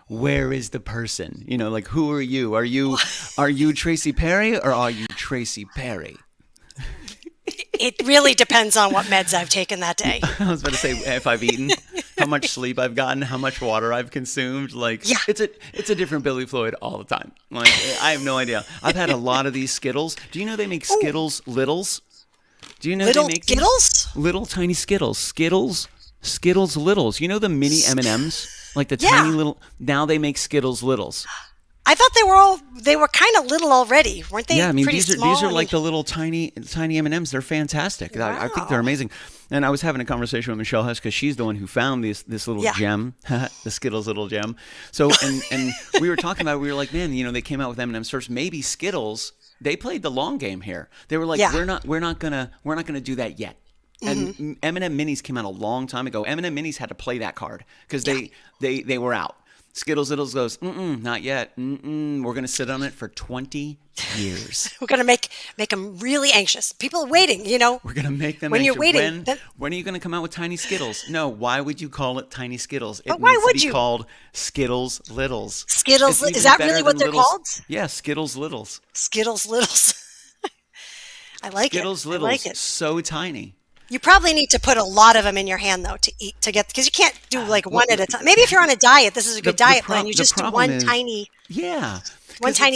where is the person? You know, like, who are you? Are you Tracy Perry or are you Tracy Perry? It really depends on what meds I've taken that day. I was about to say if I've eaten, how much sleep I've gotten, how much water I've consumed. Like, Yeah. it's a different Billy Floyd all the time. Like, I have no idea. I've had a lot of these Skittles. Do you know they make Skittles Littles? Do you know Little they make Skittles? little tiny Skittles? Skittles Littles. You know the mini M&Ms? Like the tiny little. Now they make Skittles Littles. I thought they were kind of little already, weren't they? Yeah, I mean pretty these small? are like the little tiny M&Ms. They're fantastic. I think they're amazing. And I was having a conversation with Michelle Huss because she's the one who found this little gem, the Skittles little gem. So and we were talking about it, we were like, man, you know, they came out with M&Ms first. Maybe Skittles, they played the long game here. They were like, we're not gonna do that yet. And M&M Minis came out a long time ago. M&M Minis had to play that card because they were out. Skittles Littles goes, not yet. We're going to sit on it for 20 years. We're going to make them really anxious. People are waiting, you know. We're going to make them when anxious. You're waiting. When are you going to come out with Tiny Skittles? No, why would you call it Tiny Skittles? It why needs would to be you? called Skittles Littles. Skittles, It's is even that better really what than they're called? Yeah, Skittles Littles. Skittles Littles. I like Skittles it. Littles, I like it. so tiny. You probably need to put a lot of them in your hand, though, to get, because you can't do like one at a time. Maybe if you're on a diet, this is a good diet plan. You just do one tiny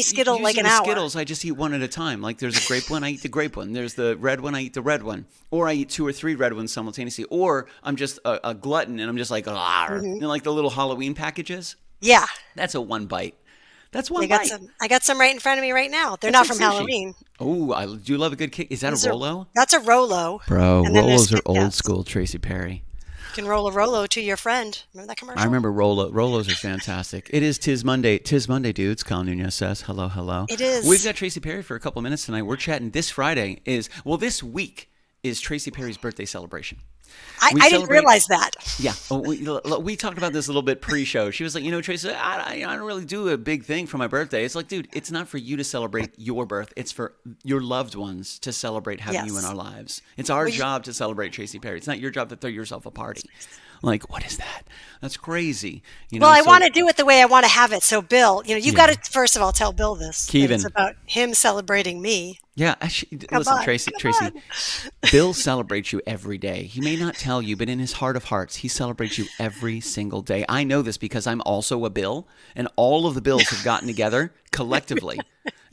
Skittle like an hour. Skittles, I just eat one at a time. Like there's a grape one, I eat the grape one. There's the red one, I eat the red one. Or I eat 2 or 3 red ones simultaneously. Or I'm just a glutton and I'm just like, you know, like the little Halloween packages. Yeah. That's a one bite. That's one bite. I got some right in front of me right now. They're not from Halloween. Oh, I do love a good cake. Is that a Rolo? That's a Rolo. Bro, Rolos are old school, Tracy Perry. You can roll a Rolo to your friend. Remember that commercial? I remember Rolos are fantastic. It is Tis Monday. Tis Monday, dudes. Colin Nunez says, hello, hello. It is. We've got Tracy Perry for a couple minutes tonight. We're chatting. This week is Tracy Perry's birthday celebration. I didn't realize that. Yeah. We talked about this a little bit pre-show. She was like, you know, Tracy, I don't really do a big thing for my birthday. It's like, dude, it's not for you to celebrate your birth. It's for your loved ones to celebrate having you in our lives. It's our job to celebrate Tracy Perry. It's not your job to throw yourself a party. Like, what is that? That's crazy. You know, I want to do it the way I want to have it. So, Bill, you know, you've got to, first of all, tell Bill this. Kevin. It's about him celebrating me. Yeah, listen, Tracy. Bill celebrates you every day. He may not tell you, but in his heart of hearts, he celebrates you every single day. I know this because I'm also a Bill, and all of the Bills have gotten together collectively,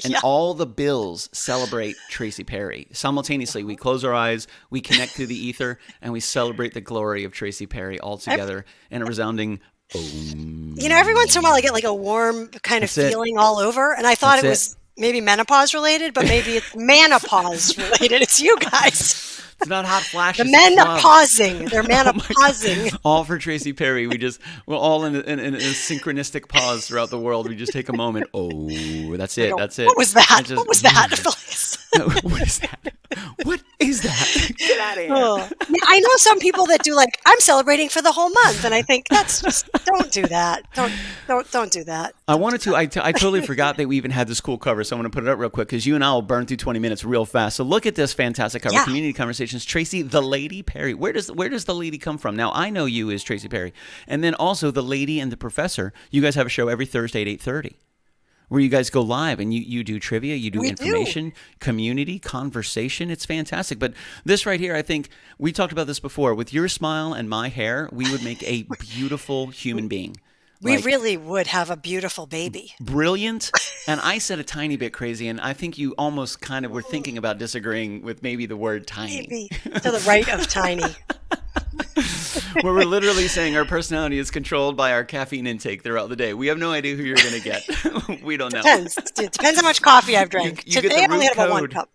and all the Bills celebrate Tracy Perry. Simultaneously, we close our eyes, we connect through the ether, and we celebrate the glory of Tracy Perry all together in a resounding Om. You know, every once in a while I get like a warm kind of feeling all over, and I thought it was maybe menopause related, but maybe it's menopause related. It's you guys. It's not hot flashes. The men are pausing. They're menopausing. All for Tracy Perry. We're all in a synchronistic pause throughout the world. We just take a moment. Oh, that's it. That's it. What was that? What was that? What is that? What is that? Get out of here. Yeah, I know some people that do like, I'm celebrating for the whole month. And I think that's just, don't do that. Don't do that. I wanted to. I totally forgot that we even had this cool cover. So I'm going to put it up real quick because you and I will burn through 20 minutes real fast. So look at this fantastic cover. Yeah. Community Conversations. Tracy, the Lady Perry. Where does the lady come from? Now, I know you as Tracy Perry. And then also the Lady and the Professor. You guys have a show every Thursday at 8:30. Where you guys go live and you do trivia, you do information, community, conversation. It's fantastic. But this right here, I think we talked about this before. With your smile and my hair, we would make a beautiful human being. We really would have a beautiful baby. Brilliant. And I said a tiny bit crazy, and I think you almost kind of were thinking about disagreeing with maybe the word tiny. Maybe to the right of tiny. Where we're literally saying our personality is controlled by our caffeine intake throughout the day. We have no idea who you're going to get. We don't know. It depends how much coffee I've drank. Today I only had about 1 cup.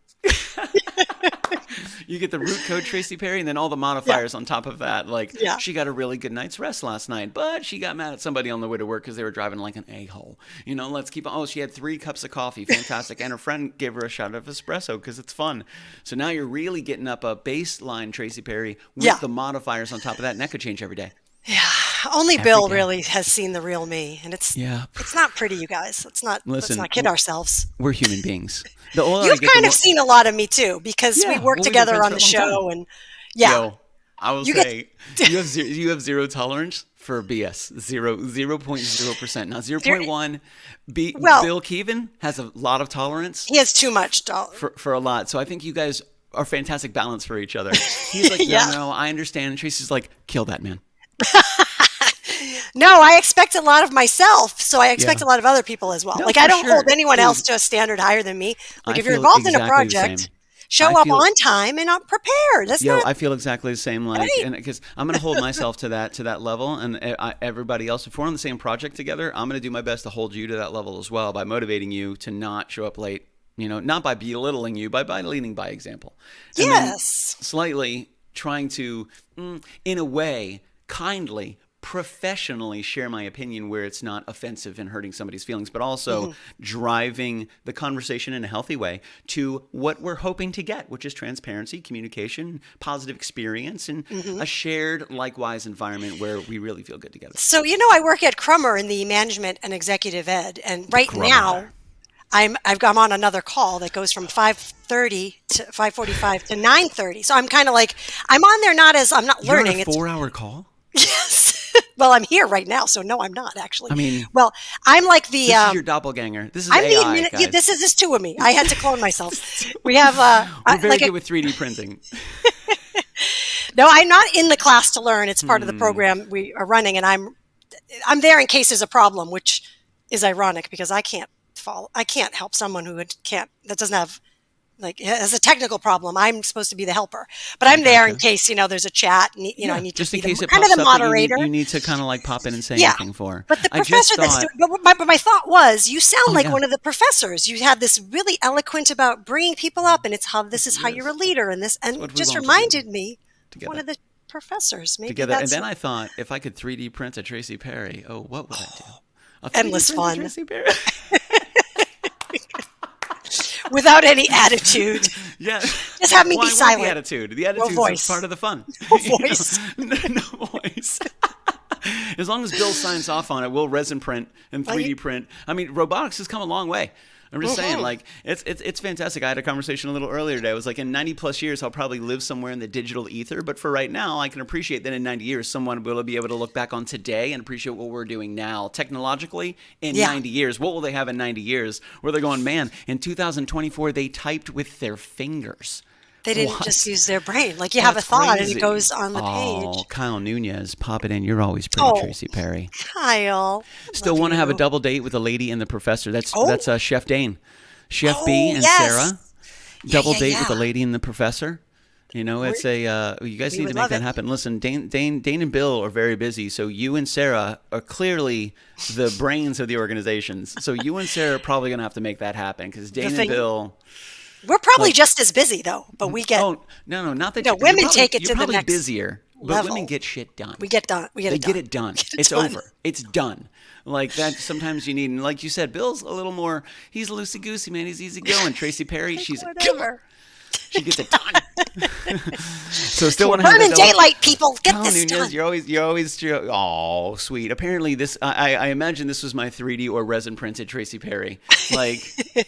You get the root code Tracy Perry and then all the modifiers on top of that. Like, she got a really good night's rest last night, but she got mad at somebody on the way to work because they were driving like an a-hole. You know, let's keep on. Oh, she had 3 cups of coffee. Fantastic. And her friend gave her a shot of espresso because it's fun. So now you're really getting up a baseline Tracy Perry with the modifiers on top of that. And that could change every day. Yeah. Only Bill really has seen the real me. And it's not pretty, you guys. Let's not kid ourselves. We're human beings. You've kind of seen a lot of me too, because we work together on the show, and Yo, I will say you have zero tolerance for BS. 0.0%. Now 0.1. Bill Keevan has a lot of tolerance. He has too much for a lot. So I think you guys are fantastic balance for each other. He's like, no, I understand. And Tracy's like, kill that man. No, I expect a lot of myself, so I expect a lot of other people as well. No, like I don't hold anyone else to a standard higher than me. Like if you're involved in a project, show up on time and I'm prepared. I feel exactly the same. Like, and because I'm going to hold myself to that level, and everybody else. If we're on the same project together, I'm going to do my best to hold you to that level as well by motivating you to not show up late. Not by belittling you, by leading by example. And yes. Slightly trying to, in a way, kindly, professionally share my opinion where it's not offensive and hurting somebody's feelings, but also driving the conversation in a healthy way to what we're hoping to get, which is transparency, communication, positive experience, and a shared, likewise environment where we really feel good together. So, I work at Crummer in the management and executive ed, and now I'm on another call that goes from 5:30 to 5:45 to 9:30. So I'm kind of like, I'm on there I'm not learning. You're on a 4-hour call? Yes. Well, I'm here right now, so no, I'm not actually. I mean, well, I'm like the. This is your doppelganger. This is AI, guys. This is just two of me. I had to clone myself. We have. We're very good with 3D printing. No, I'm not in the class to learn. It's part of the program we are running, and I'm there in case there's a problem, which is ironic because I can't help someone who that doesn't have. Has a technical problem. I'm supposed to be the helper, but I'm there in case there's a chat. And, I need just to in case it kind pops of the moderator. You need to kind of like pop in and say anything for. But the professor but my thought was, you sound like one of the professors. You had this really eloquent about bringing people up, and it's how this is how you're a leader, and just reminded me of one of the professors. Maybe together, and then I thought if I could 3D print a Tracy Perry, what would I do? Endless fun. Tracy Perry. Without any attitude. Yeah. Just have me be silent. The attitude. The attitude is part of the fun. No voice. No voice. As long as Bill signs off on it, we'll resin print and 3D print. I mean, robotics has come a long way. I'm just saying, it's fantastic. I had a conversation a little earlier today. I was like, in 90 plus years, I'll probably live somewhere in the digital ether. But for right now, I can appreciate that in 90 years, someone will be able to look back on today and appreciate what we're doing now. Technologically, in 90 years, what will they have in 90 years? Where they're going, man, in 2024, they typed with their fingers. They didn't just use their brain. Like you have a thought and it goes on the page. Oh, Kyle Nunez, pop it in. You're always pretty, Tracy Perry. Kyle. Still want to have a double date with a lady and the professor. That's Chef Dane. Chef B and Sarah. Double date with a lady and the professor. It's you guys need to make that happen. Listen, Dane and Bill are very busy, so you and Sarah are clearly the brains of the organizations. So you and Sarah are probably going to have to make that happen because Dane and Bill... We're probably just as busy though, but we get. Oh no, not that. No, women take it to the next. You're probably busier, but level. Women get shit done. We get done. They get it done. It's over. It's done. Like that. Sometimes you need, and like you said, Bill's a little more. He's loosey goosey, man. He's easy going. Tracy Perry, she's a killer. She gets it done. So still want to have burning daylight, people. Get this done. You're always. Oh, sweet. Apparently, this. I imagine this was my 3D or resin printed Tracy Perry. Like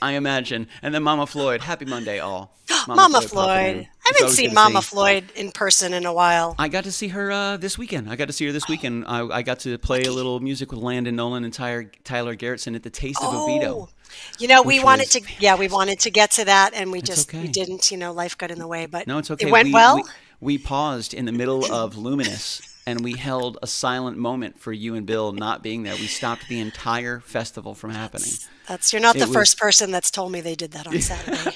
I imagine, and then Mama Floyd. Happy Monday, all. Mama Floyd. I haven't seen Mama Floyd in person in a while. I got to see her this weekend. I got to play a little music with Landon Nolan and Tyler Garrettson at the Taste of Oviedo. We wanted to get to that, and we didn't. Life got in the way, but no, it's okay. It went well. We paused in the middle of Luminous, and we held a silent moment for you and Bill not being there. We stopped the entire festival from happening. You're not the first person that's told me they did that on Saturday.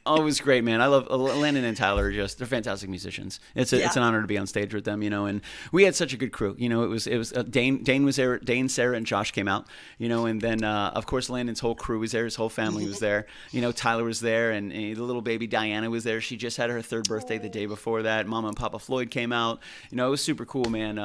Oh, it was great, man. I love Landon and Tyler. They're fantastic musicians. It's an honor to be on stage with them, and we had such a good crew. It was Dane was there. Dane, Sarah, and Josh came out, and then of course Landon's whole crew was there. His whole family was there. Tyler was there, and the little baby Diana was there. She just had her 3rd birthday the day before that. Mama and Papa Floyd came out. It was super cool, man.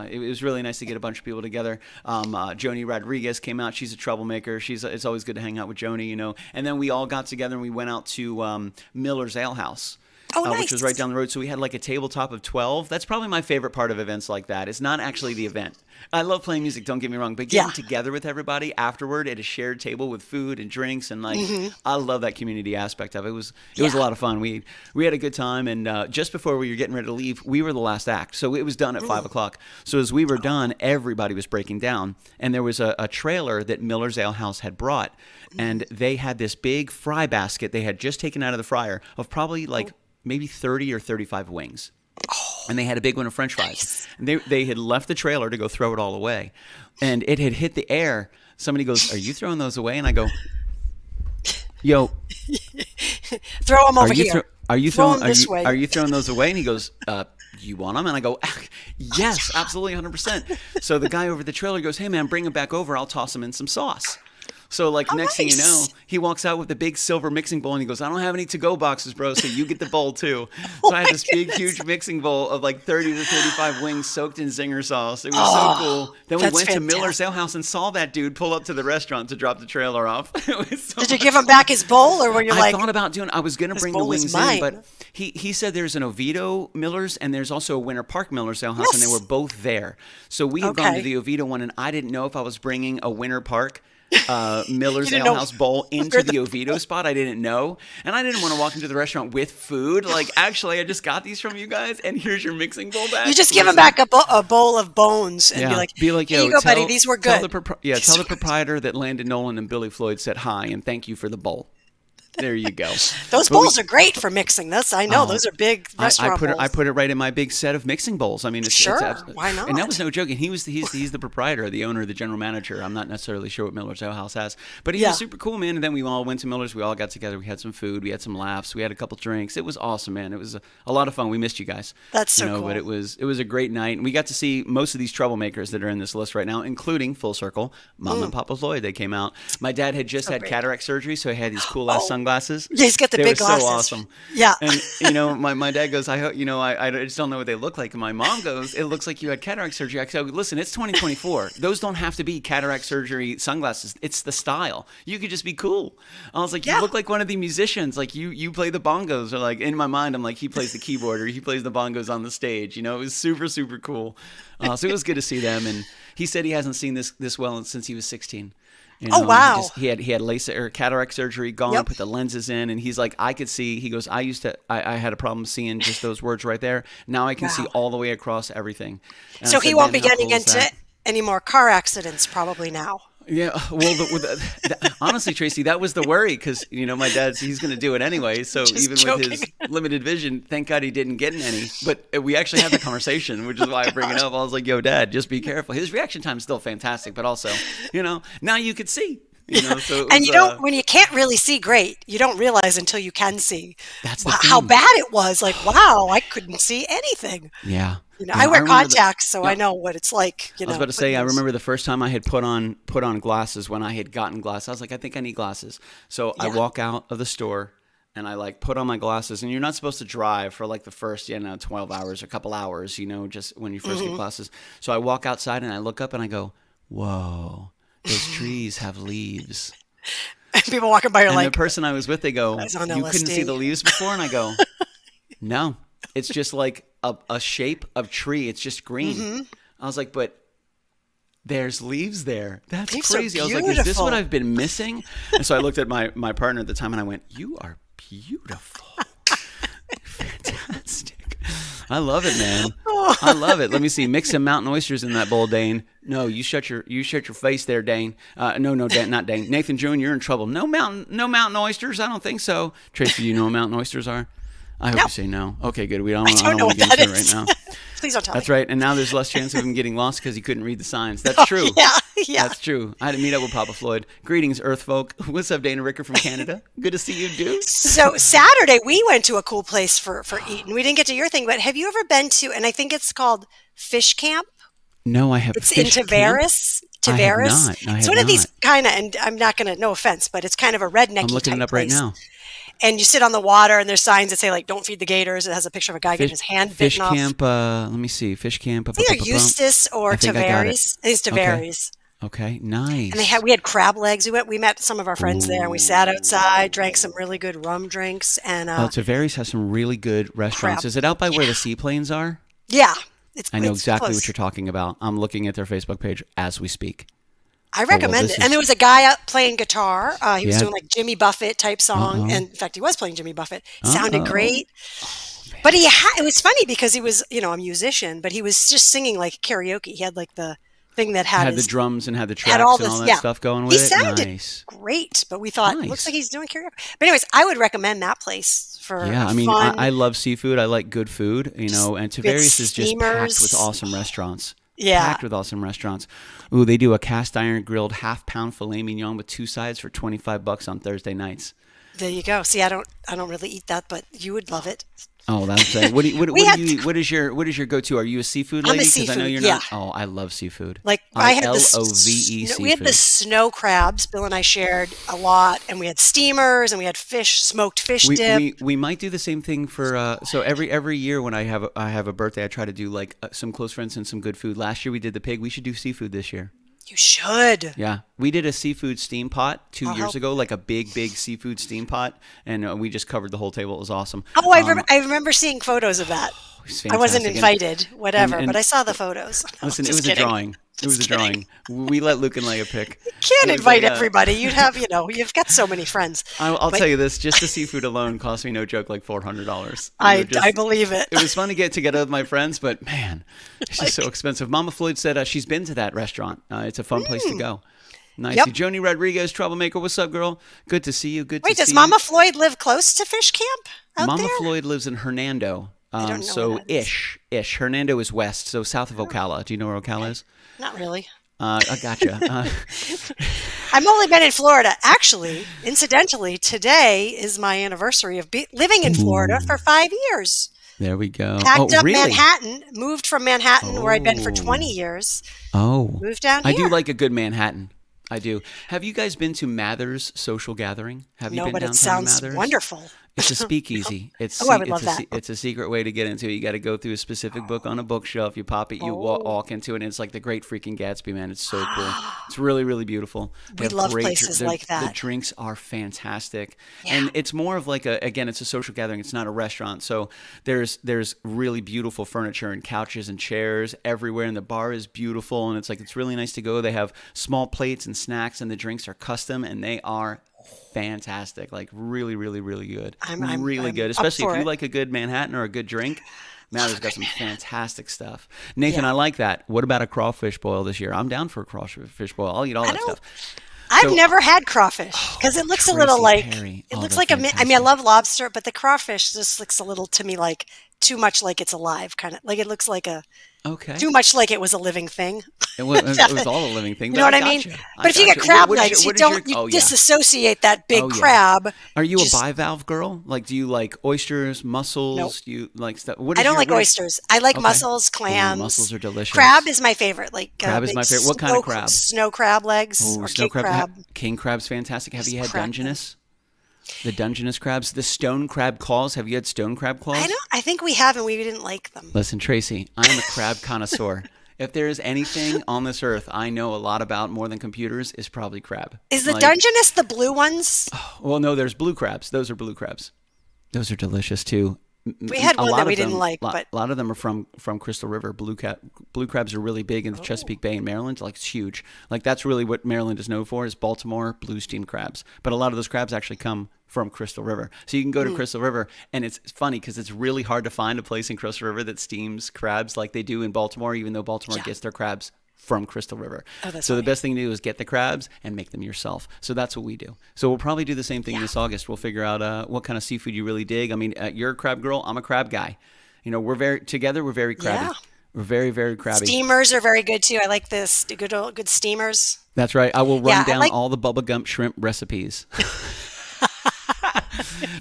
It was really nice to get a bunch of people together. Joni Rodriguez came out. She's a troublemaker. It's always good to hang out with Joni, And then we all got together and we went out to Miller's Ale House. Oh, which was nice. right down the road. So we had like a tabletop of 12. That's probably my favorite part of events like that. It's not actually the event. I love playing music, don't get me wrong, but getting together with everybody afterward at a shared table with food and drinks and like I love that community aspect of it. It was a lot of fun. We had a good time, and just before we were getting ready to leave, we were the last act. So it was done at 5 o'clock. So as we were done, everybody was breaking down, and there was a trailer that Miller's Ale House had brought, and they had this big fry basket they had just taken out of the fryer of probably like maybe 30 or 35 wings. And they had a big one of French fries. Nice. And they had left the trailer to go throw it all away. And it had hit the air. Somebody goes, "Are you throwing those away?" And I go, "Yo, throw them over here. Are you Throw throwing 'em this way." Are you throwing those away?" And he goes, "You want them?" And I go, "Yes, absolutely, 100%." So the guy over the trailer goes, "Hey man, bring them back over. I'll toss them in some sauce." So like next thing you know, he walks out with a big silver mixing bowl and he goes, "I don't have any to-go boxes, bro, so you get the bowl too." So I had this big, huge mixing bowl of like 30 to 35 wings soaked in zinger sauce. It was so cool. Then we went to Miller's Ale House and saw that dude pull up to the restaurant to drop the trailer off. Did you give him back his bowl, or were you like? I thought about doing. I was going to bring the wings in, but he said there's an Oviedo Miller's and there's also a Winter Park Miller's Ale House, and they were both there. So we had gone to the Oviedo one, and I didn't know if I was bringing a Winter Park Miller's Ale House bowl into the Oviedo spot. I didn't know, and I didn't want to walk into the restaurant with food. Like, actually, I just got these from you guys, and here's your mixing bowl back. You just give him back a bowl of bones and be like, "Here you go, buddy. These were good." Tell the proprietor that Landon Nolan and Billy Floyd said hi, and thank you for the bowl. There you go. Those bowls are great for mixing. I know those are big restaurant bowls. I put it right in my big set of mixing bowls. I mean, it's why not? And that was no joke. And he's the proprietor, the owner, the general manager. I'm not necessarily sure what Miller's Ale House has, but he was super cool, man. And then we all went to Miller's. We all got together. We had some food. We had some laughs. We had a couple drinks. It was awesome, man. It was a lot of fun. We missed you guys. That's so cool. But it was a great night, and we got to see most of these troublemakers that are in this list right now, including full circle Mom and Papa Floyd. They came out. My dad had just had cataract surgery, so he had these cool ass sunglasses. Yeah, he's got the big glasses. So awesome. Yeah. And my dad goes, I just don't know what they look like. And my mom goes, "It looks like you had cataract surgery." I go, "Listen, it's 2024. Those don't have to be cataract surgery sunglasses. It's the style. You could just be cool." I was like, "You look like one of the musicians. Like you play the bongos." Or like in my mind, I'm like, he plays the keyboard or he plays the bongos on the stage. It was super, super cool. So it was good to see them. And he said he hasn't seen this well since he was 16. Oh wow! He had LASIK or cataract surgery, gone, put the lenses in, and he's like, I could see. He goes, I had a problem seeing just those words right there. Now I can see all the way across everything. And so he won't be getting into any more car accidents probably now. Yeah, well, honestly, Tracy, that was the worry because my dad's he's going to do it anyway. So even with his limited vision, thank God he didn't get in any. But we actually had the conversation, which is why I bring it up. I was like, "Yo, Dad, just be careful." His reaction time is still fantastic, but also, now you could see. So and you don't when you can't really see great, you don't realize until you can see. That's how bad it was. Like, wow, I couldn't see anything. Yeah. I wear contacts, so I know what it's like. I was about to say, I remember the first time I had put on glasses when I had gotten glasses. I was like, I think I need glasses. So I walk out of the store and I put on my glasses. And you're not supposed to drive for like the first 12 hours, a couple hours, just when you first get glasses. So I walk outside and I look up and I go, "Whoa, those trees have leaves." And people walking by are like, the person I was with, they go, "You couldn't see the leaves before?" And I go, "No, it's just like a shape of tree. It's just green." I was like, "But there's leaves there. That's crazy." I was like, "Is this what I've been missing?" And so I looked at my partner at the time and I went, "You are beautiful." Fantastic. I love it, man. I love it. Let me see. Mix some mountain oysters in that bowl, Dane. No, you shut your face there, Dane. No, Dan, not Dane. Nathan June, you're in trouble. No mountain oysters. I don't think so. Tracy, do you know what mountain oysters are? I hope you say no. Okay, good. I don't want to get into it right now. Please don't tell me. That's right. And now there's less chance of him getting lost because he couldn't read the signs. That's true. Yeah. That's true. I had to meet up with Papa Floyd. Greetings, Earth folk. What's up, Dana Ricker from Canada? Good to see you, dude. So Saturday, we went to a cool place for eating. We didn't get to your thing, but have you ever been to, and I think it's called Fish Camp? No, I have. It's in Tavares. I have not. It's one of these kind of, and I'm not going to, no offense, but it's kind of a rednecky I'm looking it up right now. And you sit on the water, and there's signs that say, like, "Don't feed the gators." It has a picture of a guy getting his hand bitten off. Fish Camp, let me see. Fish Camp. It's either Eustis or Tavares. I think it's Tavares. Okay, nice. And we had crab legs. We met some of our friends there, and we sat outside, drank some really good rum drinks, and Tavares has some really good restaurants. crab. Is it out by where Yeah, the seaplanes are? yeah. I know It's exactly what close. you're talking about. I'm looking at their Facebook page as we speak. I Oh, well, recommend this it. And there is, was a guy out playing guitar. He was yeah. doing like Jimmy Buffett type song, Uh-oh. and in fact, he was playing Jimmy Buffett. Sounded Uh-oh. great. But it was funny because he was, a musician, but he was just singing like karaoke. He had like the thing that Had the drums and had the had all tracks and all this, that yeah. stuff going He with it? sounded Nice. great, but we thought, looks like Nice. he's doing karaoke. But anyways, I would recommend that place for Yeah, a I mean, fun, I love seafood. I like good food, and we had Tavares is just packed with steamers. awesome restaurants. Yeah, Packed with awesome restaurants. Ooh, they do a cast iron grilled half-pound filet mignon with 2 sides for $25 on Thursday nights. there you go. See, I don't really eat that, but you would love it. Oh, that's saying. What We do had, you eat? What is your go-to? Are you a seafood I'm a lady? Because I know seafood, you're yeah. not. Oh, I love seafood. Like I had ILOVE we had the seafood. snow crabs. Bill and I shared a lot, and we had steamers, and we had smoked fish dip. We might do the same thing for so every year when I have a birthday, I try to do like some close friends and some good food. Last year we did the pig. We should do seafood this year. You should. Yeah, we did a seafood steam pot 2 I'll years help. ago, like a big seafood steam pot, and we just covered the whole table. It was awesome. Oh, I remember seeing photos of that. It was I wasn't fantastic. invited, whatever, And but I saw the photos. No, listen, it just was a kidding. drawing. It was a Just kidding. drawing. We let Luke and Leia pick. Can't It was invite a, everybody. You've got so many friends. I'll But tell you this: just the seafood alone cost me no joke like $400. I believe it. It was fun to get together with my friends, but man, it's just so expensive. Mama Floyd said she's been to that restaurant. It's a fun place to go. Nice. Yep. Joni Rodriguez, Troublemaker. What's up, girl? Good to see you. Good Wait, to does see Mama you. Floyd live close to Fish Camp out Mama there? Floyd lives in Hernando. I don't know So where that is. ish. Hernando is west, so south of Ocala. Do you know where Ocala is? Not really. I gotcha. I've only been in Florida. Actually, incidentally, today is my anniversary of living in Florida for 5 years. There we go. Packed Oh, up really? Manhattan, moved from Manhattan, where I'd been for Oh. 20 years, Oh, moved down I here. do like a good Manhattan. I do. Have you guys been to Mather's Social Gathering? Have you No, been but it downtown to sounds Mather's? wonderful. It's a speakeasy. Oh, I would love that. It's a secret way to get into it. You got to go through a specific book on a bookshelf. You pop it, you walk into it, and it's like the Great Freaking Gatsby, man. It's so cool. It's really, really beautiful. They We have love great places like The that. drinks are fantastic, Yeah. and it's more of like again, it's a social gathering. It's not a restaurant. So there's really beautiful furniture and couches and chairs everywhere, and the bar is beautiful, and it's really nice to go. They have small plates and snacks, and the drinks are custom, and they are fantastic, like really, really, really good. I'm Really good, up especially for if you it. like a good Manhattan or a good drink. Mather's got some fantastic stuff. Nathan, Yeah. I like that. What about a crawfish boil this year? I'm down for a crawfish boil. I'll eat all I that don't. stuff. I've So- never had crawfish because it looks a little Tracy like Perry. it Oh, looks they're like I mean, I fantastic. love lobster, but the crawfish just looks a little to me like too much like it's alive, kind of like it looks like Okay. too much like it was a living thing. It was all a living thing. You know what I mean? But if you get crab legs, you don't you disassociate that big Oh, yeah. crab. Are you Just- a bivalve girl? Like, do you like oysters, mussels? Nope. Do you like stuff? What I is don't your- like what is- oysters. I like Okay. mussels, Ooh, clams. mussels are delicious. Crab is my favorite. Like Crab is big my favorite. What kind of crab? Snow crab legs Ooh, or snow king crab. King crab's fantastic. Have Just you had crack them. Dungeness? The Dungeness crabs, the stone crab claws. Have you had stone crab claws? I think we have, and we didn't like them. Listen, Tracy, I am a crab connoisseur. If there is anything on this earth I know a lot about more than computers, is probably crab. Is the Like- Dungeness the blue ones? Well, no, there's blue crabs. Those are blue crabs. Those are delicious too. We had A one lot that we of didn't them- like, lot- but a lot of them are from Crystal River. Blue crabs are really big in the Chesapeake Bay in Maryland. Like, it's huge. Like, that's really what Maryland is known for, is Baltimore blue steamed crabs. But a lot of those crabs actually come from Crystal River. So you can go to Crystal River, and it's funny because it's really hard to find a place in Crystal River that steams crabs like they do in Baltimore, even though Baltimore Yeah. gets their crabs from Crystal River. Oh, that's So the funny. best thing to do is get the crabs and make them yourself. So that's what we do. So we'll probably do the same thing this August. We'll figure out what kind of seafood you really dig. I mean, you're a crab girl. I'm a crab guy. You know, we're very crabby. Yeah. We're very, very crabby. Steamers are very good too. I like this good steamers. That's right. I will run Yeah, I down like- all the Bubba Gump shrimp recipes.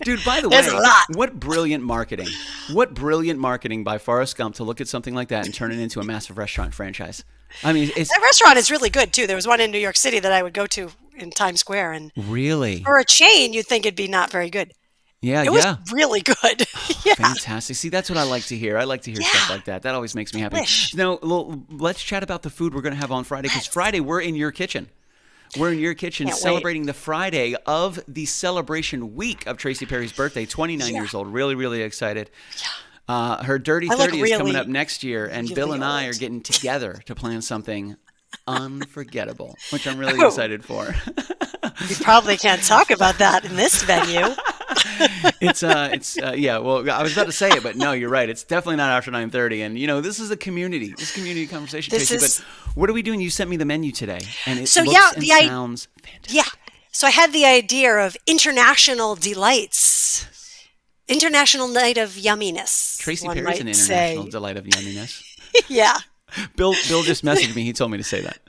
Dude, by the There's way, a lot. what brilliant marketing. What brilliant marketing by Forrest Gump to look at something like that and turn it into a massive restaurant franchise. I mean, it's That restaurant is really good too. There was one in New York City that I would go to in Times Square, and really. for a chain, you'd think it'd be not very good. Yeah, It was really good. Yeah. Fantastic. See, that's what I like to hear. I like to hear stuff like that. That always makes me happy. Now, let's chat about the food we're going to have on Friday, because Friday we're in your kitchen. We're in your kitchen celebrating the Friday of the celebration week of Tracy Perry's birthday, 29 years old. Really, really excited. Yeah. Her Dirty 30 is coming up next year, and Bill and I are getting together to plan something unforgettable, which I'm really excited for. You probably can't talk about that in this venue. Well, I was about to say it, but no, you're right. It's definitely not after 9:30. And this is a community conversation, Tracy. But what are we doing? You sent me the menu today, and it sounds fantastic. Yeah. So I had the idea of international delights, international night of yumminess. Tracy Perry's an international delight of yumminess. Yeah. Bill just messaged me. He told me to say that.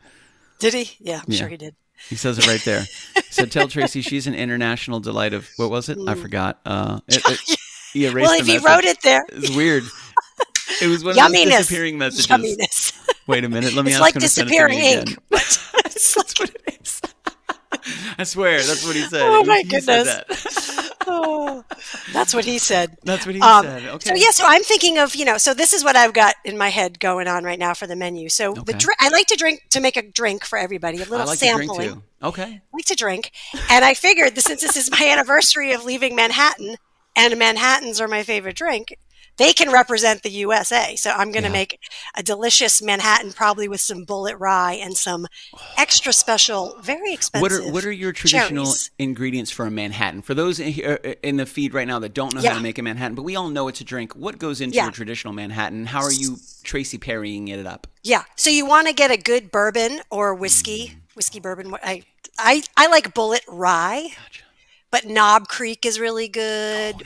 Did he? Yeah, I'm sure he did. He says it right there. So tell Tracy she's an international delight of, what was it? I forgot. He erased well, if he wrote it there. It's weird. It was one of those disappearing messages. Yumminess. Wait a minute. Let me ask like him to send it to disappearing me ink. again. That's what it is. I swear, that's what he said. Oh, my goodness. That's what he said. That's what he said. Okay. So I'm thinking of, so this is what I've got in my head going on right now for the menu. So I like to make a drink for everybody, a little sampling. To drink too. Okay. I like to drink. And I figured since this is my anniversary of leaving Manhattan, and Manhattans are my favorite drink, they can represent the USA. So I'm going to make a delicious Manhattan, probably with some bullet rye and some extra special, very expensive What are your traditional ingredients for a Manhattan? For those in the feed right now that don't know how to make a Manhattan, but we all know it's a drink. What goes into a traditional Manhattan? How are you Tracy Perrying it up? Yeah. So you want to get a good bourbon or whiskey bourbon. I like bullet rye. Gotcha. But Knob Creek is really good.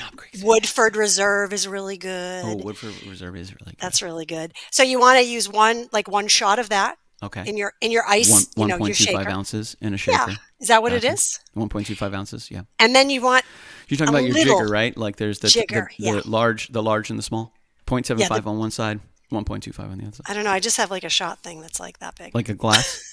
Woodford Reserve is really good. Oh, Woodford Reserve is really good. That's really good. So you want to use one shot of that. Okay. In your ice, 1.25 ounces in a shaker. Yeah. Is that what it is? 1.25 ounces. Yeah. And then you want. You're talking about your jigger, right? Like there's the large and the small. 0.75 on one side, 1.25 on the other side. I don't know. I just have like a shot thing that's like that big. Like a glass.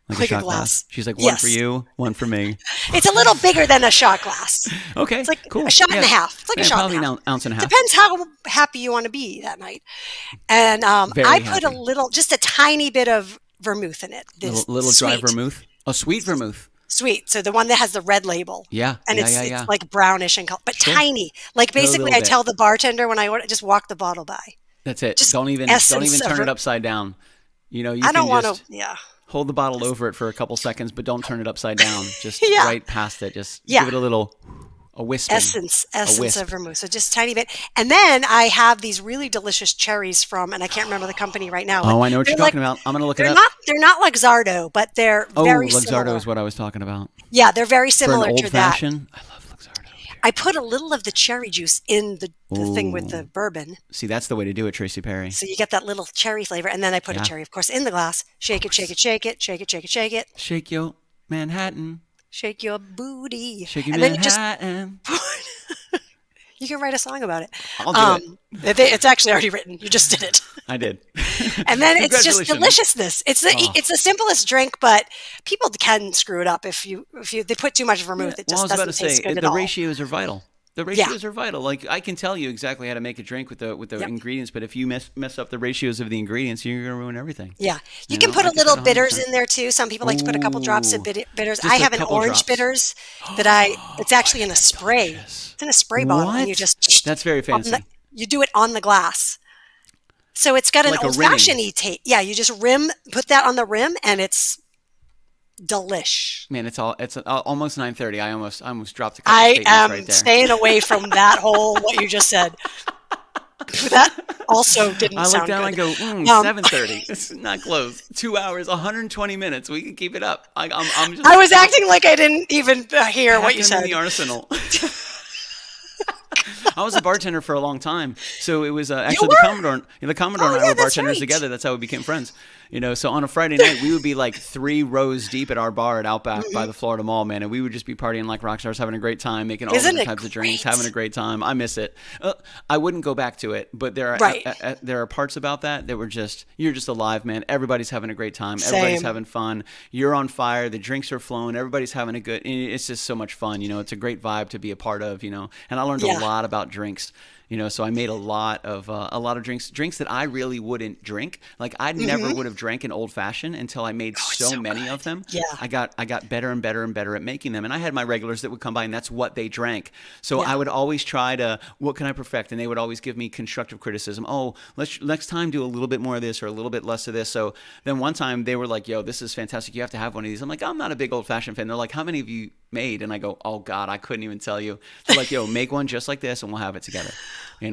Like a shot glass. She's like, one for you, one for me. It's a little bigger than a shot glass. Okay, it's like cool. A shot and a half. It's like a shot probably and a half. An ounce and a half. Depends how happy you want to be that night. And I put just a tiny bit of vermouth in it. Little dry vermouth? Oh, sweet vermouth. Sweet. So the one that has the red label. Yeah. And it's like brownish in color, but tiny. Like basically I tell the bartender when I order, just walk the bottle by. That's it. Just don't even turn it upside down. You don't want to, hold the bottle over it for a couple seconds, but don't turn it upside down. Just right past it. Just give it a wisp. Essence of vermouth. So just a tiny bit. And then I have these really delicious cherries from, and I can't remember the company right now. Oh, I know what you're talking about. I'm going to look it up. They're not Luxardo, but they're very similar. Luxardo is what I was talking about. Yeah, they're very similar for an to old that. Fashioned, I love Luxardo. I put a little of the cherry juice in the thing with the bourbon. See, that's the way to do it, Tracy Perry. So you get that little cherry flavor, and then I put a cherry, of course, in the glass. Shake it, shake it, shake it, shake it, shake it, shake it. Shake your Manhattan. Shake your booty. Shake your Manhattan. You can write a song about it. I'll do it. It's actually already written. You just did it. I did. And then it's just deliciousness. It's the simplest drink, but people can screw it up if they put too much vermouth. It just doesn't taste good at all. The ratios are vital. The ratios are vital. Like I can tell you exactly how to make a drink with the ingredients, but if you mess up the ratios of the ingredients, you're going to ruin everything. Yeah, you can put a little bitters in there too. Some people like to put a couple drops of bitters. I have an orange bitters that it's actually in a spray. It's in a spray bottle, and you just that's very fancy. You do it on the glass, so it's got an old-fashioned-y taste. Yeah, you just put that on the rim, and it's delish. Man, it's almost 9:30. I almost dropped a couple statements right there. I am staying away from that whole what you just said. That also didn't sound good. I look down and go, 7:30. It's not close. 2 hours, 120 minutes. We can keep it up. I was acting like I didn't even hear what you said. In the arsenal. I was a bartender for a long time. So it was actually were? the Commodore and I were that's bartenders right. together. That's how we became friends. So on a Friday night, we would be like 3 rows deep at our bar at Outback by the Florida Mall, man. And we would just be partying like rock stars, having a great time, making all Isn't different it types of drinks, great? having a great time. I miss it. I wouldn't go back to it, but there are parts about that were just, you're just alive, man. Everybody's having a great time. Everybody's Same. having fun. You're on fire. The drinks are flowing. Everybody's having a good, it's just so much fun. It's a great vibe to be a part of, and I learned a lot about drinks. So I made a lot of drinks that I really wouldn't drink. Like I never would have drank an old fashioned until I made so many of them. Yeah. I got better and better and better at making them. And I had my regulars that would come by and that's what they drank. So I would always try to, what can I perfect? And they would always give me constructive criticism. Oh, let's next time do a little bit more of this or a little bit less of this. So then one time they were like, yo, this is fantastic. You have to have one of these. I'm like, I'm not a big old fashioned fan. They're like, how many of you made? And I go, oh God, I couldn't even tell you. They're like, yo, make one just like this and we'll have it together.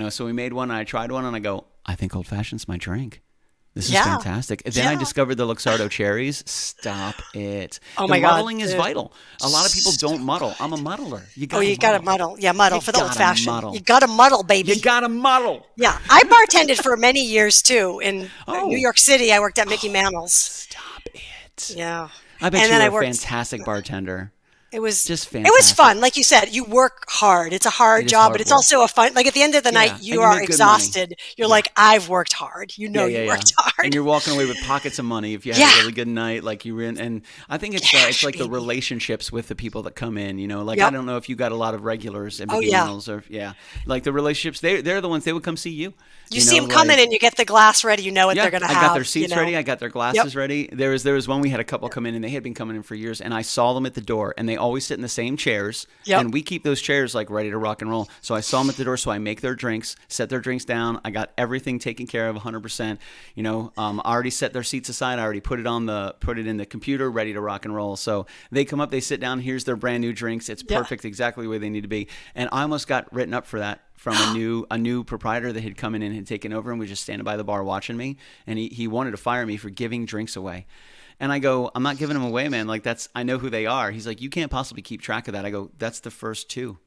So we made one and I tried one and I go, I think old fashioned's my drink. This is fantastic. And then I discovered the Luxardo cherries. Stop it. Oh my God. Muddling is vital. A lot of people don't muddle. I'm a muddler. You got to muddle. Yeah, muddle for the old fashioned. Muddle. You got to muddle, baby. You got to muddle. Yeah. I bartended for many years too. In New York City, I worked at Mickey Mantle's. Stop it. Yeah. I bet you were a fantastic bartender. It was just fantastic. It was fun. Like you said, you work hard. It's a hard job, but it's also a fun, like at the end of the night, you are exhausted. You're like, I've worked hard. You worked hard. And you're walking away with pockets of money if you had a really good night. Like you were in, and I think it's like the relationships with the people that come in, like, I don't know if you got a lot of regulars at McDonald's or like the relationships, they're the ones, they would come see you. You see them coming and you get the glass ready. You know what they're going to have. I got their seats ready. I got their glasses ready. There was one, we had a couple come in and they had been coming in for years and I saw them at the door and they always sit in the same chairs and we keep those chairs like ready to rock and roll. So I saw them at the door. So I make their drinks, set their drinks down. I got everything taken care of 100%. I already set their seats aside. I already put it in the computer, ready to rock and roll. So they come up, they sit down. Here's their brand new drinks. It's perfect, exactly where they need to be. And I almost got written up for that. From a new proprietor that had come in and had taken over and was just standing by the bar watching me. And he wanted to fire me for giving drinks away. And I go, I'm not giving them away, man. Like I know who they are. He's like, you can't possibly keep track of that. I go, that's the first 2.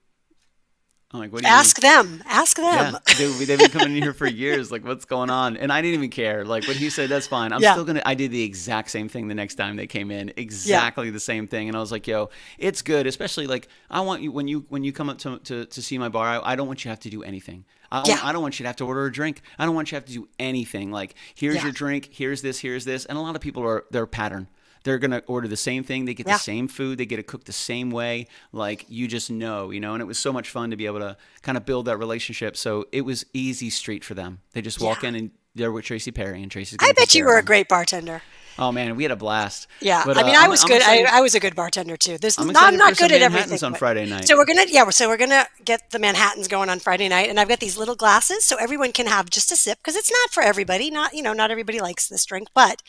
I'm like, what do you mean? Ask them. Yeah, they've been coming in here for years. Like, what's going on? And I didn't even care. Like, what he said, that's fine. I did the exact same thing the next time they came in. Exactly the same thing. And I was like, yo, it's good. Especially like, I want you, when you come up to see my bar, I don't want you to have to do anything. I don't want you to have to order a drink. I don't want you to have to do anything. Like, here's your drink. Here's this. And a lot of people they're pattern. They're going to order the same thing. They get the same food. They get it cooked the same way. Like, you just know, and it was so much fun to be able to kind of build that relationship. So it was easy street for them. They just walk in and they're with Tracy Perry and Tracy's I bet you were a great bartender. Oh man, we had a blast. Yeah, but, I was good. I was a good bartender too. I'm not good at everything. On Friday night. So we're gonna get the Manhattans going on Friday night, and I've got these little glasses so everyone can have just a sip because it's not for everybody. Not everybody likes this drink, but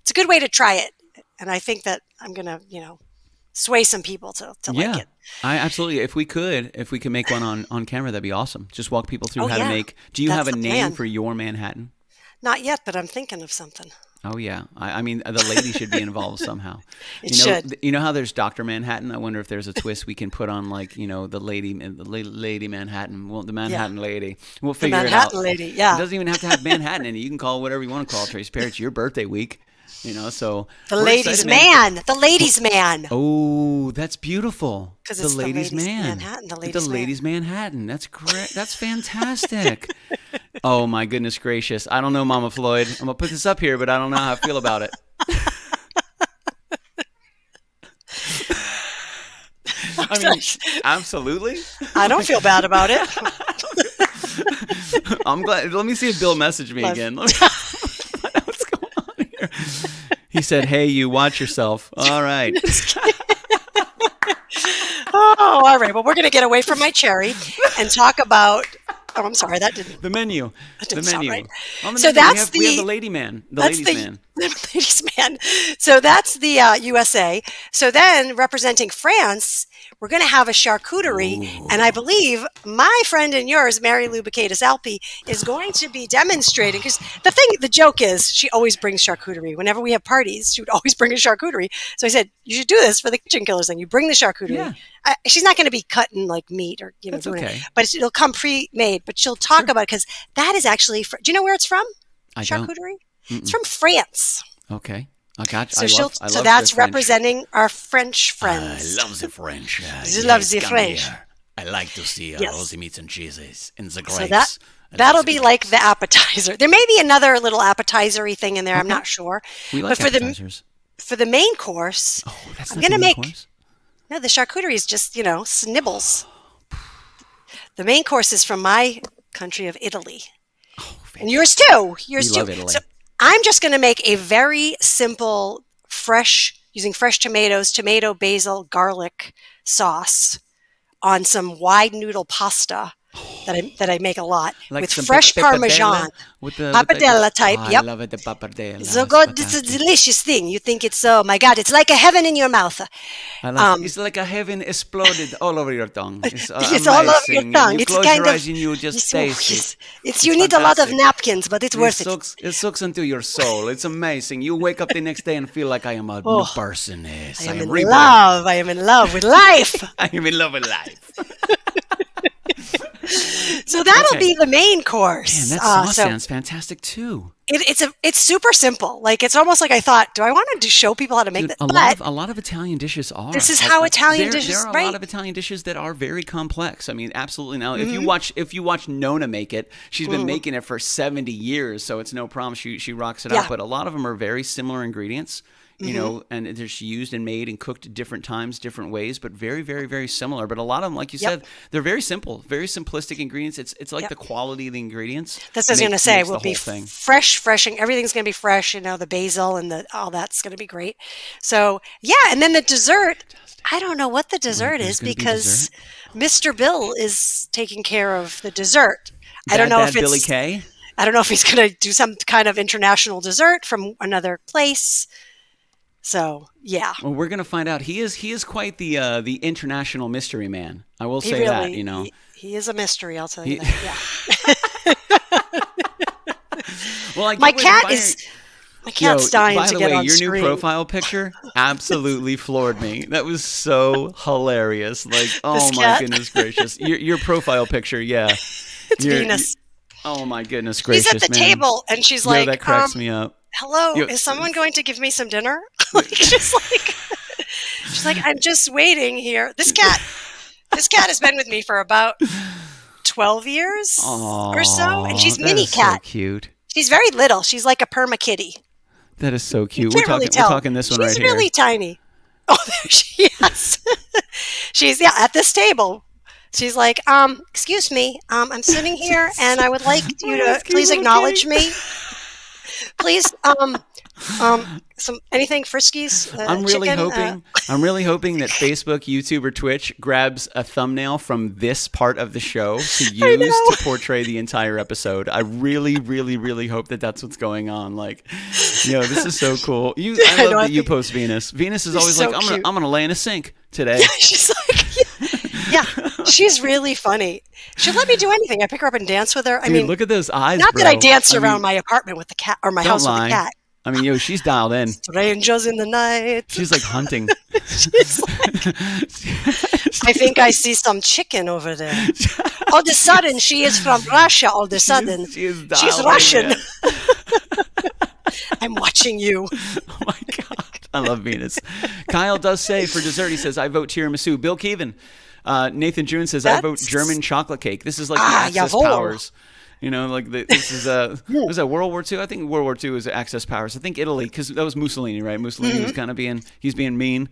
it's a good way to try it. And I think that I'm gonna sway some people to like it. I absolutely. If we could make one on camera, that'd be awesome. Just walk people through how to make. Do you have a name for your Manhattan? Not yet, but I'm thinking of something. Oh yeah, I mean the lady should be involved somehow. It should. You know how there's Dr. Manhattan? I wonder if there's a twist we can put on, like the lady Manhattan. Well, the Manhattan lady. We'll figure it out. The Manhattan lady. Yeah. It doesn't even have to have Manhattan in it. You can call it whatever you want to call it, Tracy Perry. It's your birthday week. So the ladies' man. The ladies' man. Oh, that's beautiful. Because it's the ladies' man. Manhattan. The ladies' Manhattan. That's great. That's fantastic. Oh my goodness gracious! I don't know, Mama Floyd. I'm gonna put this up here, but I don't know how I feel about it. I mean, absolutely. I don't feel bad about it. I'm glad. Let me see if Bill messaged me again. What's going on here? He said, "Hey, you watch yourself." All right. Oh, all right. Well, we're going to get away from my cherry and talk about. Oh, I'm sorry, that didn't. The menu. That didn't sound right. On the So menu, that's we have the lady man. The ladies' man. ladies' man. So that's the USA. So then, representing France, we're going to have a charcuterie, and I believe my friend and yours, Mary Lou Bacadis Alpi, is going to be demonstrating. Because the joke is, she always brings charcuterie. Whenever we have parties, she would always bring a charcuterie. So I said, you should do this for the Kitchen Killaz thing. You bring the charcuterie. Yeah. She's not going to be cutting like meat or That's okay. but it'll come pre-made. But she'll talk about it because that is actually. Do you know where it's from? I Charcuterie. It's from France. Okay. I got you. So, I love that's representing our French friends. I love the French. I love the French. Here. I like to see all the meats and cheeses and the grapes. So that'll be like the appetizer. There may be another little appetizer-y thing in there. I'm not sure. We like appetizers. For the main course, I'm going to make. Course? No, the charcuterie is just snibbles. The main course is from my country of Italy. And yours too. Yours too. Love Italy. So I'm just going to make a very simple, using fresh tomatoes, tomato, basil, garlic sauce on some wide noodle pasta that I make a lot like with fresh Parmesan. Pappardelle type, yep. I love it, the pappardelle. So good, it's a delicious thing. You think it's, oh my God, it's like a heaven in your mouth. It's like a heaven exploded all over your tongue. It's all over your tongue. You close your eyes and you just taste it. It's you need fantastic. A lot of napkins, but it's worth it. It soaks into your soul. It's amazing. You wake up the next day and feel like I am a new person. Yes, I am in love. I am in love with life. I am in love with life. So that'll be the main course. Man, that sauce sounds fantastic too. It's super simple. Like it's almost like I thought, do I want to show people how to make that? A lot of Italian dishes are. This is how Italian dishes. There are a lot of Italian dishes that are very complex. I mean, absolutely. Now, if you watch Nona make it, she's been making it for 70 years, so it's no problem. She rocks it out. But a lot of them are very similar ingredients. You know, and they're used and made and cooked at different times, different ways, but very, very, very similar. But a lot of them, like you said, they're very simple, very simplistic ingredients. It's like the quality of the ingredients. That's what I was going to say. Will be freshing. Everything's going to be fresh. The basil and all that's going to be great. So and then the dessert. I don't know what the dessert is because Mr. Bill is taking care of the dessert. I don't know if it's Billy Kay. I don't know if he's going to do some kind of international dessert from another place. So well, we're gonna find out. He is quite the international mystery man. I will say that. He is a mystery. I'll tell you that. Yeah. Well, my cat's dying to get on screen. By the way, your new profile picture absolutely floored me. That was so hilarious. Like, oh my goodness gracious, your profile picture, it's Venus. Oh my goodness gracious, she's at the table and she's like, that cracks me up. Hello, is someone going to give me some dinner? She's like, I'm just waiting here. This cat has been with me for about 12 years or so, and she's mini cat. So cute. She's very little. She's like a perma kitty. That is so cute. We're talking this one right here. She's really tiny. Oh, there she is. She's at this table. She's like, excuse me, I'm sitting here, and I would like you to please acknowledge me. Please, anything Friskies? I'm really hoping that Facebook, YouTube, or Twitch grabs a thumbnail from this part of the show to use to portray the entire episode. I really, really, really hope that that's what's going on. Like, this is so cool. I love that you post Venus. Venus is always like, I'm gonna lay in a sink today. She's like, she's really funny. She'll let me do anything. I pick her up and dance with her. I mean, look at those eyes. Not that I dance around my apartment with the cat or my house with the cat. I mean, she's dialed in. Strangers in the night. She's like hunting. She's like, I think I see some chicken over there. All of a sudden, she is from Russia. All of a sudden, she's Russian. I'm watching you. Oh my God. I love Venus. Kyle does say for dessert, he says, I vote tiramisu. Bill Keevan. Nathan June says, I vote German chocolate cake. This is like the Axis powers. This is was that World War II? I think World War II was Axis powers. I think Italy, because that was Mussolini, right? Mussolini was kind of being mean.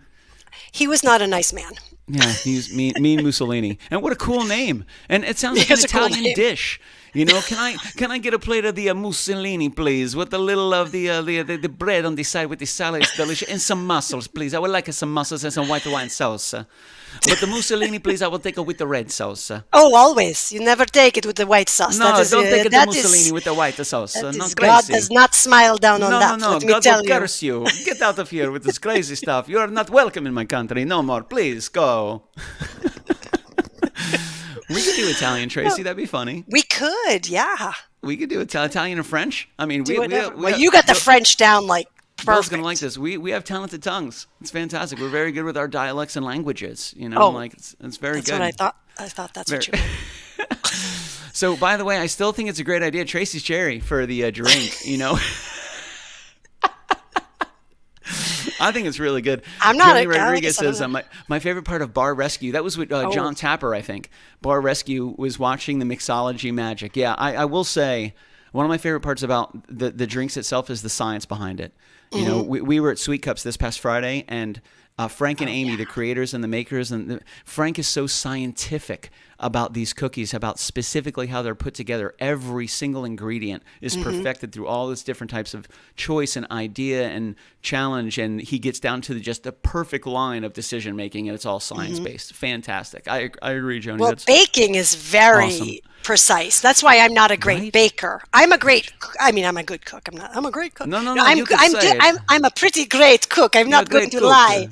He was not a nice man. Yeah, he's mean Mussolini. And what a cool name. And it sounds like an It's a cool Italian name. dish. You know, can I get a plate of the Mussolini, please, with a little of the bread on the side with the salad? It's delicious. And some mussels, please. I would like some mussels and some white wine sauce. But the Mussolini, please, I will take it with the red sauce. Oh, always. You never take it with the white sauce. No, don't take it the that Mussolini is- with the white sauce. that Not is- God crazy. does not smile down on No, that. no, Let me God tell will you. curse you. Get out of here with this crazy stuff. You are not welcome in my country. No more. Please, go. We could do Italian, Tracy. That'd be funny. We could, yeah. We could do Italian and French. I mean, Well, you got the French down like Bill's perfect. gonna like this. We have talented tongues. It's fantastic. We're very good with our dialects and languages. You know, Oh, like it's very That's good. what I thought. I thought that's what you meant. So, by the way, I still think it's a great idea, Tracy's cherry for the drink. You know. I think it's really good. I'm not Johnny a- I Rodriguez guess I don't says my favorite part of Bar Rescue. That was with John Tapper, I think. Bar Rescue was watching the mixology magic. Yeah, I will say one of my favorite parts about the drinks itself is the science behind it. You know, we were at Sweet Cups this past Friday, and Frank and Amy, the creators and the makers, and Frank is so scientific about these cookies, about specifically how they're put together. Every single ingredient is perfected through all these different types of choice and idea and challenge, and he gets down to just the perfect line of decision making, and it's all science based. Fantastic. I agree, Joni. Well, That's baking is very awesome. precise. That's why I'm not a great Right? baker. I'm a great. I mean, I'm a good cook. I'm a great cook. No, I'm you can say it. I'm a pretty great cook. I'm You're a not going great to cook. lie.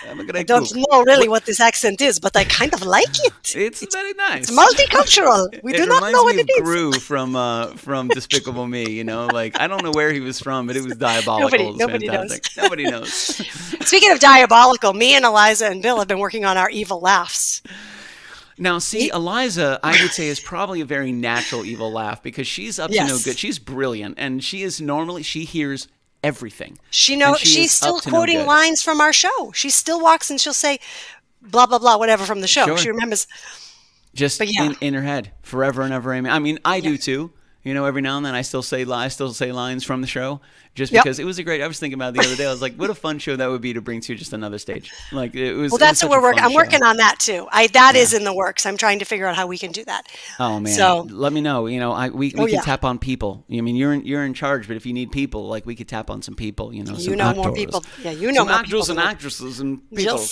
I'm a I great don't cook. know really what this accent is, but I kind of like it. It's very nice. It's multicultural. We do not know what It it is. reminds me of Gru from Despicable Me. You know, like I don't know where he was from, but it was diabolical. It was Nobody knows. fantastic. Nobody knows. Speaking of diabolical, me and Eliza and Bill have been working on our evil laughs. Now, see, Eliza, I would say, is probably a very natural evil laugh because she's up to no Yes. good. She's brilliant, and she hears everything. She knows And she she's is still up to no quoting good. lines from our show. She still walks and she'll say blah blah blah whatever from the show. Sure. She remembers. Just But yeah. in her head, forever and ever. Amen. I mean, I do too. You know, every now and then I still say lines from the show, just Yep. because it was a great. I was thinking about it the other day. I was like, what a fun show that would be to bring to just another stage. Like it was. Well, it was that's such what a we're working. fun I'm working show. on that too. That is in the works. I'm trying to figure out how we can do that. Oh man, So- let me know. You know, we Oh, can yeah. tap on people. I mean, you're in charge, but if you need people, like we could tap on some people. You know, some You know actors. more people. Yeah, you know some more actors people and than- actresses and people.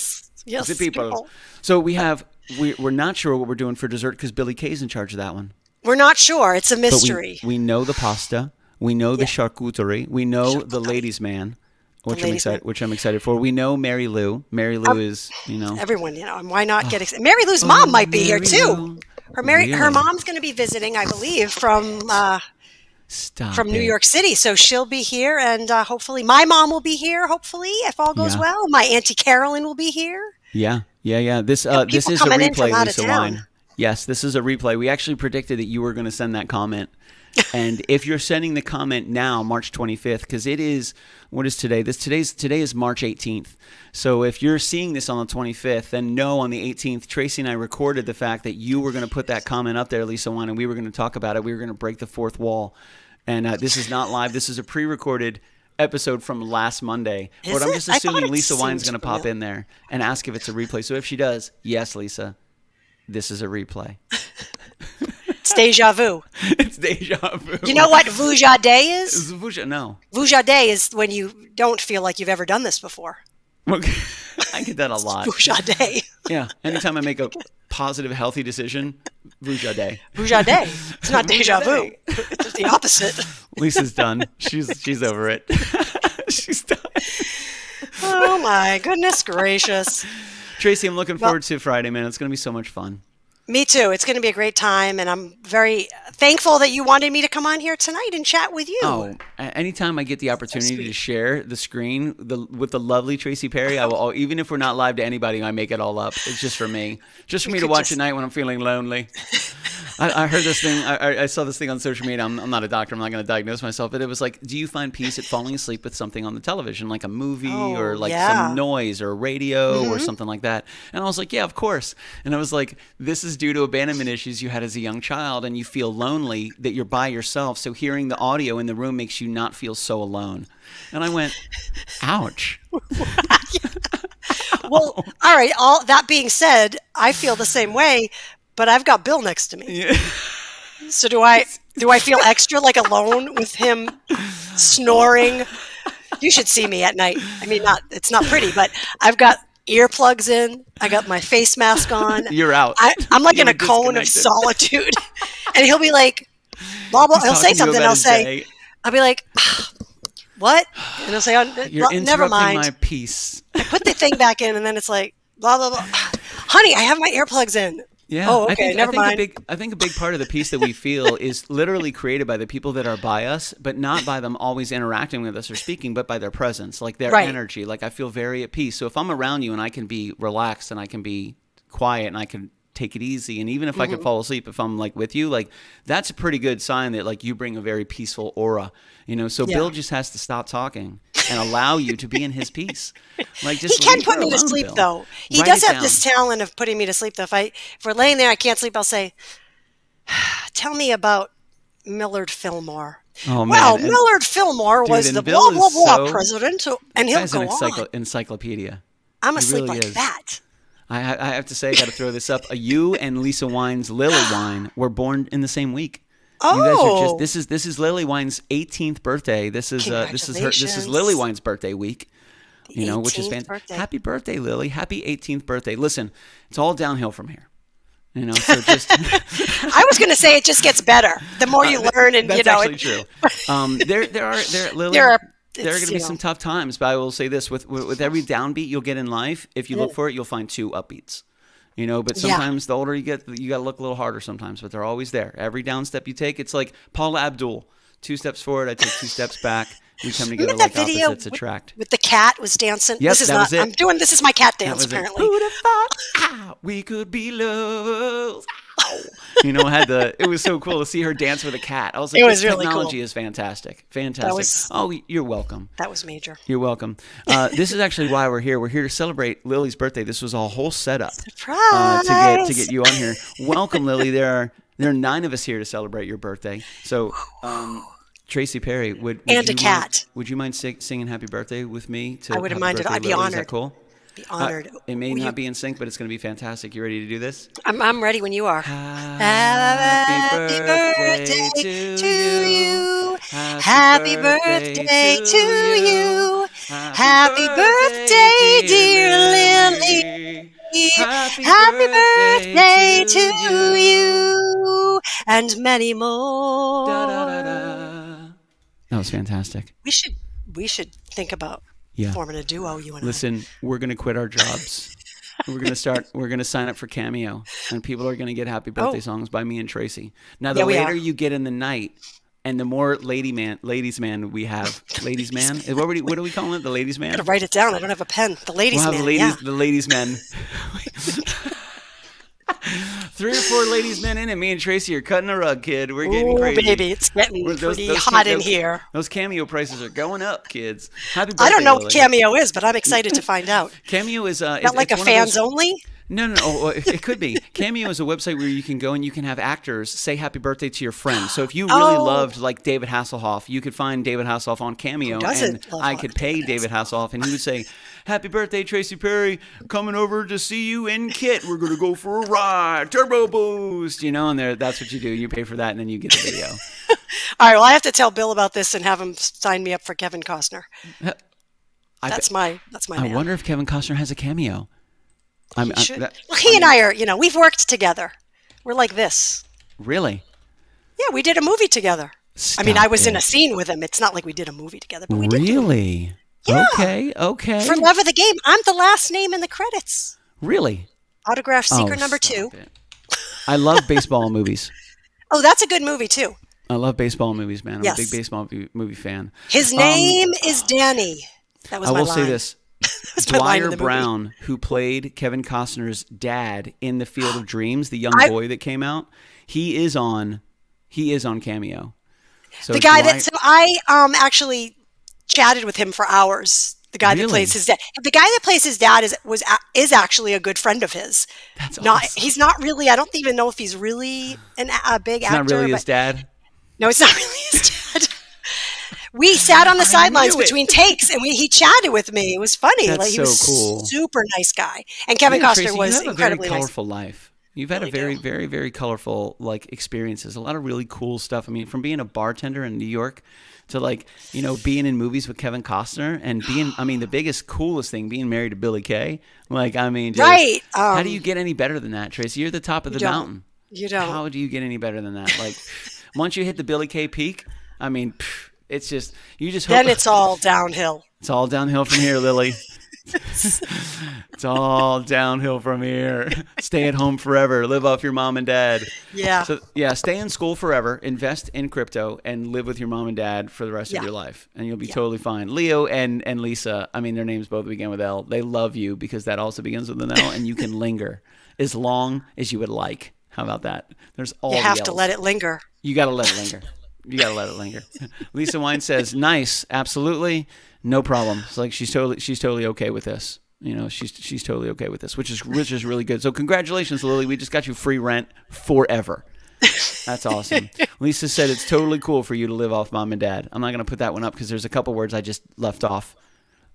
Yes, The people. people. So we're not sure what we're doing for dessert because Billy Kay's in charge of that one. We're not sure. It's a But mystery. we know the pasta. We know the Yeah. charcuterie. We know the ladies' man, which ladies' man. I'm excited for. We know Mary Lou. Mary Lou is, you know. Everyone, and why not get excited? Mary Lou's mom might be here Mary too. Lou. Her Really? mom's going to be visiting, I believe, from Stop New it. York City. So she'll be here, and hopefully my mom will be here. Hopefully, if all goes Yeah. well, my Auntie Carolyn will be here. Yeah. This people is a coming in from replay, out of Lisa town. Wine. Yes, this is a replay. We actually predicted that you were going to send that comment. And if you're sending the comment now, March 25th, because it is, what is today? Today is March 18th. So if you're seeing this on the 25th, then know on the 18th, Tracy and I recorded the fact that you were going to put that comment up there, Lisa Wine, and we were going to talk about it. We were going to break the fourth wall. And this is not live. This is a pre-recorded episode from last Monday. Is But I'm it? just I thought assuming it Lisa Wine's seemed going to pop familiar. in there and ask if it's a replay. So if she does, yes, Lisa, this is a replay. It's deja vu. It's deja vu. You know what Vujade is? No. Vujade is when you don't feel like you've ever done this before. I get that a lot. Vujade. Yeah. Anytime I make a positive, healthy decision, Vujade. Vujade. It's not deja vu. It's the opposite. Lisa's done. She's over it. She's done. Oh my goodness gracious. Tracy, I'm looking forward to Friday, man. It's going to be so much fun. Me too. It's going to be a great time, and I'm very thankful that you wanted me to come on here tonight and chat with you. Oh, anytime I get the opportunity to share the screen with the lovely Tracy Perry, I will. Even if we're not live to anybody, I make it all up. It's just for me, just for me to could watch just- at night when I'm feeling lonely. I heard this thing. I saw this thing on social media. I'm not a doctor. I'm not going to diagnose myself. But it was like, do you find peace at falling asleep with something on the television, like a movie Oh, or like yeah. some noise or radio or something like that? And I was like, yeah, of course. And I was like, this is due to abandonment issues you had as a young child, and you feel lonely that you're by yourself. So hearing the audio in the room makes you not feel so alone. And I went, ouch. Well, Well, all right. All that being said, I feel the same way, but I've got Bill next to me. Yeah. So do I feel extra like alone with him snoring? You should see me at night. I mean, it's not pretty, but I've got earplugs in. I got my face mask on. You're out. I'm like in a cone of solitude. And he'll be like, blah, blah. He'll say something. I'll be like, what? And he'll say, you're never mind. My peace. I put the thing back in, and then it's like, blah, blah, blah. Honey, I have my earplugs in. Yeah. Oh, okay. Never mind. I think a big part of the peace that we feel is literally created by the people that are by us, but not by them always interacting with us or speaking, but by their presence, like their energy. Like I feel very at peace. So if I'm around you and I can be relaxed and I can be quiet and I can take it easy, and even if I could fall asleep, if I'm like with you, like that's a pretty good sign that like you bring a very peaceful aura, So Bill just has to stop talking and allow you to be in his peace. Like just he can put me to sleep, Bill. though. He does have this talent of putting me to sleep, though. If we're laying there, I can't sleep, I'll say, tell me about Millard Fillmore. Oh, man. Well, Millard Fillmore was the blah, blah, blah president, and he'll go on. Encyclopedia. I'm asleep really like is. that. I have to say, I got to throw this up. You and Lisa Wine's Lily Wine were born in the same week. Oh, you guys are this is Lily Wine's 18th birthday. This is Lily Wine's birthday week. Which is fantastic. Happy birthday, Lily! Happy 18th birthday. Listen, it's all downhill from here. So just. I was going to say it just gets better the more you learn, and that's actually true. Lily. There are going to be some tough times, but I will say this: with every downbeat you'll get in life, if you look for it, you'll find 2 upbeats. But sometimes the older you get, you got to look a little harder sometimes, but they're always there. Every down step you take, it's like Paula Abdul: 2 steps forward, I take 2 steps back. We come together like opposites attract. With the cat was dancing. Yep, that was it. This is my cat dance apparently. Who'd have thought we could be lovers? It was so cool to see her dance with a cat. I was like, this really technology is fantastic. Fantastic. You're welcome. That was major. You're welcome. This is actually why we're here. We're here to celebrate Lily's birthday. This was a whole setup. Surprise! To get you on here. Welcome, Lily. There are 9 of us here to celebrate your birthday. So, Tracy Perry, would you mind singing Happy Birthday with me? I wouldn't mind it. I'd be honored. Is that cool? Be honored. It may not be in sync, but it's going to be fantastic. You ready to do this? I'm ready when you are. Happy birthday to you. Happy birthday to you. Happy birthday, dear Lily. Happy birthday to you. And many more. That was fantastic. We should think about forming a duo, you and Listen, we're going to quit our jobs. We're going to sign up for Cameo, and people are going to get happy birthday songs by me and Tracy. Now, the later you get in the night, and the more ladies man we have. Ladies man? What do we call it? The ladies man? I gotta write it down. I don't have a pen. The ladies man. The ladies men. 3 or 4 ladies men in, and me and Tracy are cutting a rug, kid. We're getting crazy. Baby, it's getting pretty hot in here. Those Cameo prices are going up, kids. Happy birthday, I don't know Lily. what Cameo is, but I'm excited to find out. Cameo is not like a fans only. No. Oh, it could be. Cameo is a website where you can go and you can have actors say happy birthday to your friends. So if you really loved like David Hasselhoff, you could find David Hasselhoff on Cameo, and I could pay David Hasselhoff, and he would say, "Happy birthday, Tracy Perry! Coming over to see you in Kit. We're gonna go for a ride, turbo boost." And that's what you do. You pay for that, and then you get the video. All right. Well, I have to tell Bill about this and have him sign me up for Kevin Costner. That's my. I wonder if Kevin Costner has a cameo. He and I are, we've worked together. We're like this. Really? Yeah, we did a movie together. I was in a scene with him. It's not like we did a movie together, but we did. Really? Yeah. Okay. For Love of the Game, I'm the last name in the credits. Really? Autograph Secret number 2. I love baseball movies. Oh, that's a good movie too. I love baseball movies, man. I'm a big baseball movie fan. His name is Danny. That was my line. I will say this. Dwyer Brown, who played Kevin Costner's dad in The Field of Dreams, the young boy that came out, he is on Cameo. So the guy I actually chatted with him for hours. The guy that plays his dad. The guy that plays his dad is actually a good friend of his. That's awesome. He's not really. I don't even know if he's really a big actor. Not really his dad. No, it's not really his dad. We sat on the sidelines knew it. between takes, and he chatted with me. It was funny. That's Like he so was cool. super nice guy, and Kevin Yeah, Costner Tracy, was you have a incredibly very nice. colorful life. You've had Really a very, do. very, very colorful experiences. A lot of really cool stuff. I mean, from being a bartender in New York to being in movies with Kevin Costner and the biggest, coolest thing, being married to Billy Kay. Right. How do you get any better than that, Tracy? You're the top of the mountain. You don't. How do you get any better than that? Like, once you hit the Billy Kay peak, it's just, you just hope. Then it's all downhill. It's all downhill from here, Lily. It's all downhill from here. Stay at home forever. Live off your mom and dad. Yeah. So stay in school forever. Invest in crypto and live with your mom and dad for the rest of your life, and you'll be totally fine. Leo and Lisa. I mean, their names both begin with L. They love you because that also begins with an L, and you can linger as long as you would like. How about that? There's all. You have the to L's. let it linger. You got to let it linger. You got to let it linger. Lisa Wine says, "Nice, absolutely, no problem." It's like she's totally okay with this. You know, she's totally okay with this, which is really good. So congratulations, Lily. We just got you free rent forever. That's awesome. Lisa said it's totally cool for you to live off mom and dad. I'm not going to put that one up because there's a couple words I just left off.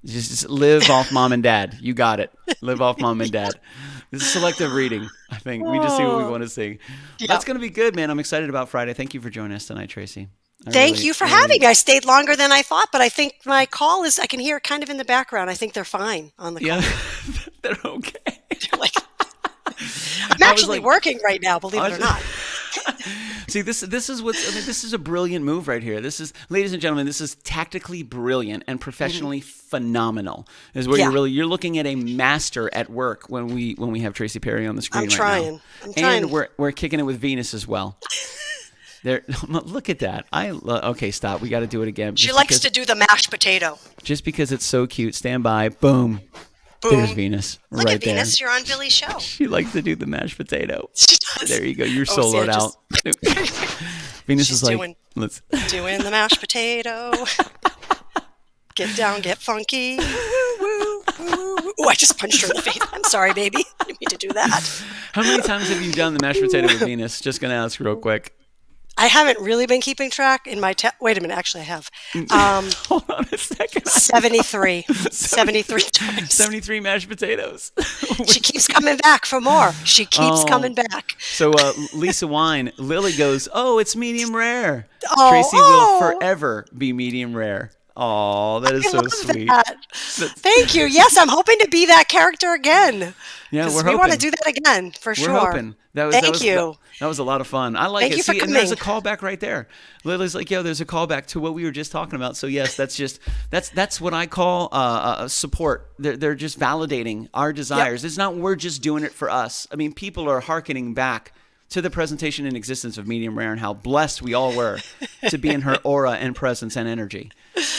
Just live off mom and dad. You got it. Live off mom and dad. This is selective reading, I think. We just see what we want to see. Yep. That's going to be good, man. I'm excited about Friday. Thank you for joining us tonight, Tracy. Thank you for having me. I stayed longer than I thought, but I think my call I can hear it kind of in the background. I think they're fine on the call. Yeah, they're okay. I'm actually working right now, believe it or not. See, this is a brilliant move right here. This is, ladies and gentlemen, this is tactically brilliant and professionally phenomenal. Is what you're looking at a master at work when we have Tracy Perry on the screen. I'm trying. And we're kicking it with Venus as well. There, look at that. Okay, stop. We got to do it again. She likes to do the mashed potato. Just because it's so cute. Stand by. Boom. Boom. There's Venus. Look right at Venus. there. You're on Billy's show. She likes to do the mashed potato. She does. There you go. You're soloed out. Venus is like, let's doing the mashed potato. Get down, get funky. Ooh, I just punched her in the face. I'm sorry, baby. I didn't mean to do that. How many times have you done the mashed potato with Venus? Just going to ask real quick. I haven't really been keeping track in my wait a minute, actually I have. Hold on a second. 73 times. 73 mashed potatoes. She keeps coming back for more. She keeps coming back. So Lisa Wine, Lily goes, "Oh, it's medium rare." Tracy will forever be medium rare. Oh, that is so sweet. Thank you. Yes, I'm hoping to be that character again. Yeah, we're hoping. We want to do that again, for sure. We're hoping. Thank you. That was a lot of fun. I like Thank it. you for coming. And there's a callback right there. Lily's like, "Yo, there's a callback to what we were just talking about." So yes, that's what I call support. They're just validating our desires. Yep. It's not we're just doing it for us. I mean, people are hearkening back to the presentation and existence of medium rare and how blessed we all were to be in her aura and presence and energy.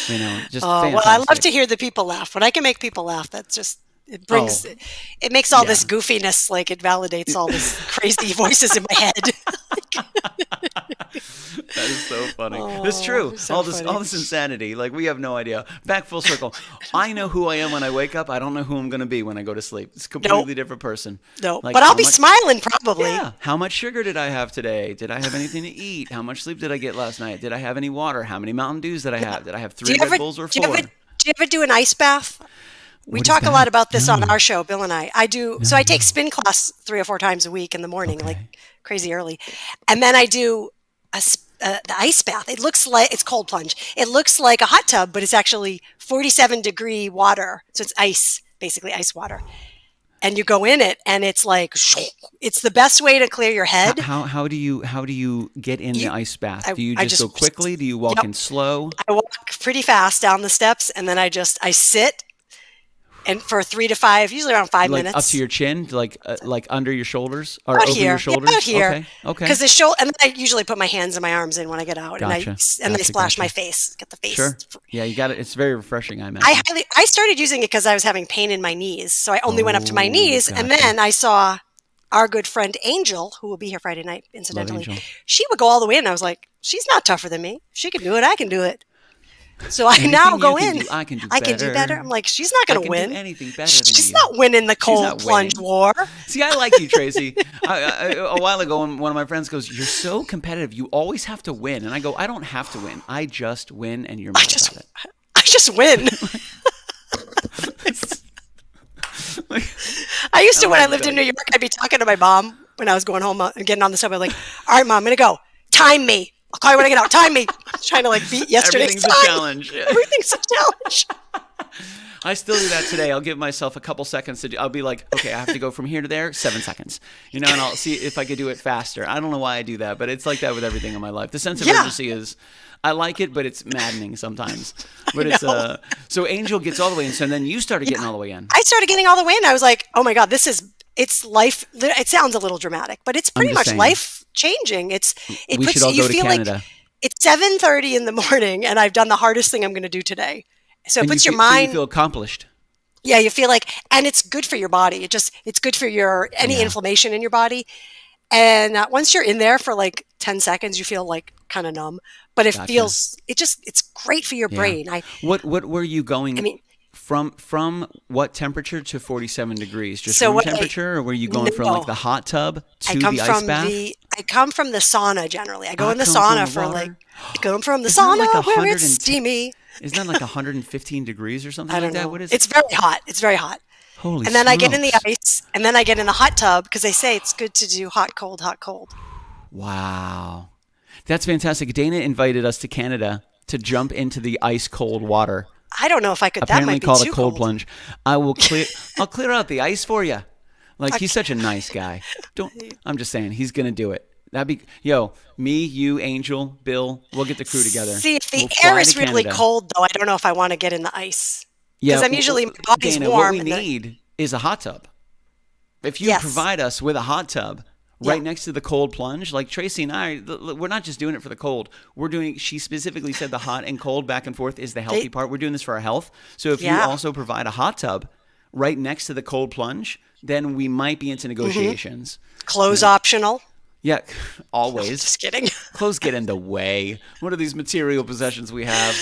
You know, just fantastic. Well, I love to hear the people laugh. When I can make people laugh, that's just it brings it makes all this goofiness, like it validates all this crazy voices in my head. That is so funny. It's true. So all this insanity. Like, we have no idea. Back full circle. I know who I am when I wake up. I don't know who I'm going to be when I go to sleep. It's a completely different person. No, like, but I'll be smiling probably. Yeah. How much sugar did I have today? Did I have anything to eat? How much sleep did I get last night? Did I have any water? How many Mountain Dews did I have? Did I have 3 Red Bulls or 4? Do you ever do an ice bath? We talk a lot about this on our show, Bill and I. I do. So I take spin class 3 or 4 times a week in the morning, like crazy early. And then I do the ice bath. It looks like it's cold plunge. It looks like a hot tub, but it's actually 47-degree water. So it's ice, basically ice water. And you go in it, and it's like it's the best way to clear your head. How do you get in the ice bath? Do you just go quickly? Do you walk in slow? I walk pretty fast down the steps, and then I sit. And for 3 to 5, usually around 5 minutes. Up to your chin, like under your shoulders or over your shoulders? About here. Okay. Because and then I usually put my hands and my arms in when I get out, and I splash my face, get the face. Sure. Yeah, you got it. It's very refreshing, I imagine. I started using it because I was having pain in my knees, so I only went up to my knees, and then I saw our good friend Angel, who will be here Friday night, incidentally. She would go all the way in. I was like, she's not tougher than me. She can do it. I can do it. So I now go in. I can do I better. can do better. I'm like, she's not going to win. Do anything better than She's you. not winning the cold plunge war. See, I like you, Tracy. A while ago, one of my friends goes, "You're so competitive. You always have to win." And I go, "I don't have to win. I just win, and you're mad about it." I just win. I used to, when I lived in New York, I'd be talking to my mom when I was going home and getting on the subway, like, "All right, Mom, I'm going to go. Time me. I'll call you when I get out. Time me." I'm trying to like beat yesterday's time. Everything's a challenge. Everything's a challenge. I still do that today. I'll give myself a couple seconds to do. I'll be like, okay, I have to go from here to there, 7 seconds. And I'll see if I could do it faster. I don't know why I do that, but it's like that with everything in my life. The sense of urgency is, I like it, but it's maddening sometimes. But it's so Angel gets all the way in, so then you started getting all the way in. I started getting all the way in. I was like, oh my God, it's life. It sounds a little dramatic, but it's pretty much life changing. We should all go to Canada. Like it's 7:30 in the morning, and I've done the hardest thing I'm going to do today. So it puts your mind. So you feel accomplished. Yeah, you feel like, and it's good for your body. It's good for any inflammation in your body. And once you're in there for like 10 seconds, you feel like kind of numb, but it feels, it's great for your brain. What were you going? I mean, from what temperature to 47 degrees? Just room temperature, or were you going from like the hot tub to the ice bath? I come from the sauna generally. I go in the sauna for like, I come from the sauna where it's steamy. Isn't that like 115 degrees or something like that? What is it? It's very hot. It's very hot. Holy And then smokes. I get in the ice, and then I get in the hot tub because they say it's good to do hot, cold, hot, cold. Wow. That's fantastic. Dana invited us to Canada to jump into the ice cold water. I don't know if I could. Apparently that might called be too a cold plunge. I'll clear out the ice for you. Like he's such a nice guy. I'm just saying he's gonna do it. That'd be me, you, Angel, Bill. We'll get the crew together. See, if the air is really cold, though, I don't know if I want to get in the ice. Because I'm usually my body's Dana, warm. What we need is a hot tub. If you provide us with a hot tub right next to the cold plunge, like Tracy and I, we're not just doing it for the cold. We're doing. She specifically said the hot and cold back and forth is the healthy part. We're doing this for our health. So if you also provide a hot tub right next to the cold plunge, then we might be into negotiations. Clothes optional. Yeah, always. Just kidding. Clothes get in the way. What are these material possessions we have?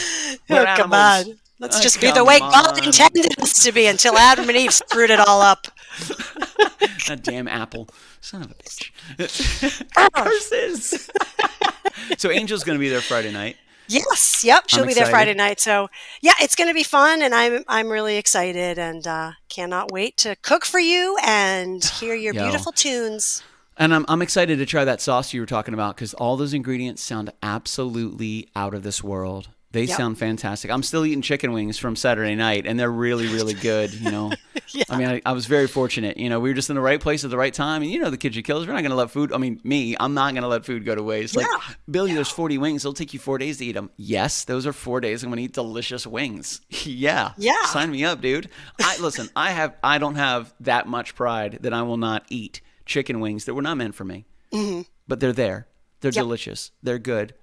Come on. Let's just be the way God intended us to be until Adam and Eve screwed it all up. That damn apple. Son of a bitch. Curses. So Angel's going to be there Friday night. Yes. Yep. She'll be there Friday night. So yeah, it's going to be fun, and I'm really excited, and cannot wait to cook for you and hear your beautiful tunes. And I'm excited to try that sauce you were talking about because all those ingredients sound absolutely out of this world. They sound fantastic. I'm still eating chicken wings from Saturday night, and they're really, really good. I mean, I was very fortunate. We were just in the right place at the right time. And the KitchenKillaz, we're not going to let food. I mean, I'm not going to let food go to waste. Like, Billy, there's 40 wings. It'll take you 4 days to eat them. Yes, those are 4 days. I'm going to eat delicious wings. Yeah. Sign me up, dude. Listen, I don't have that much pride that I will not eat chicken wings that were not meant for me. Mm-hmm. But they're there. They're delicious. They're good.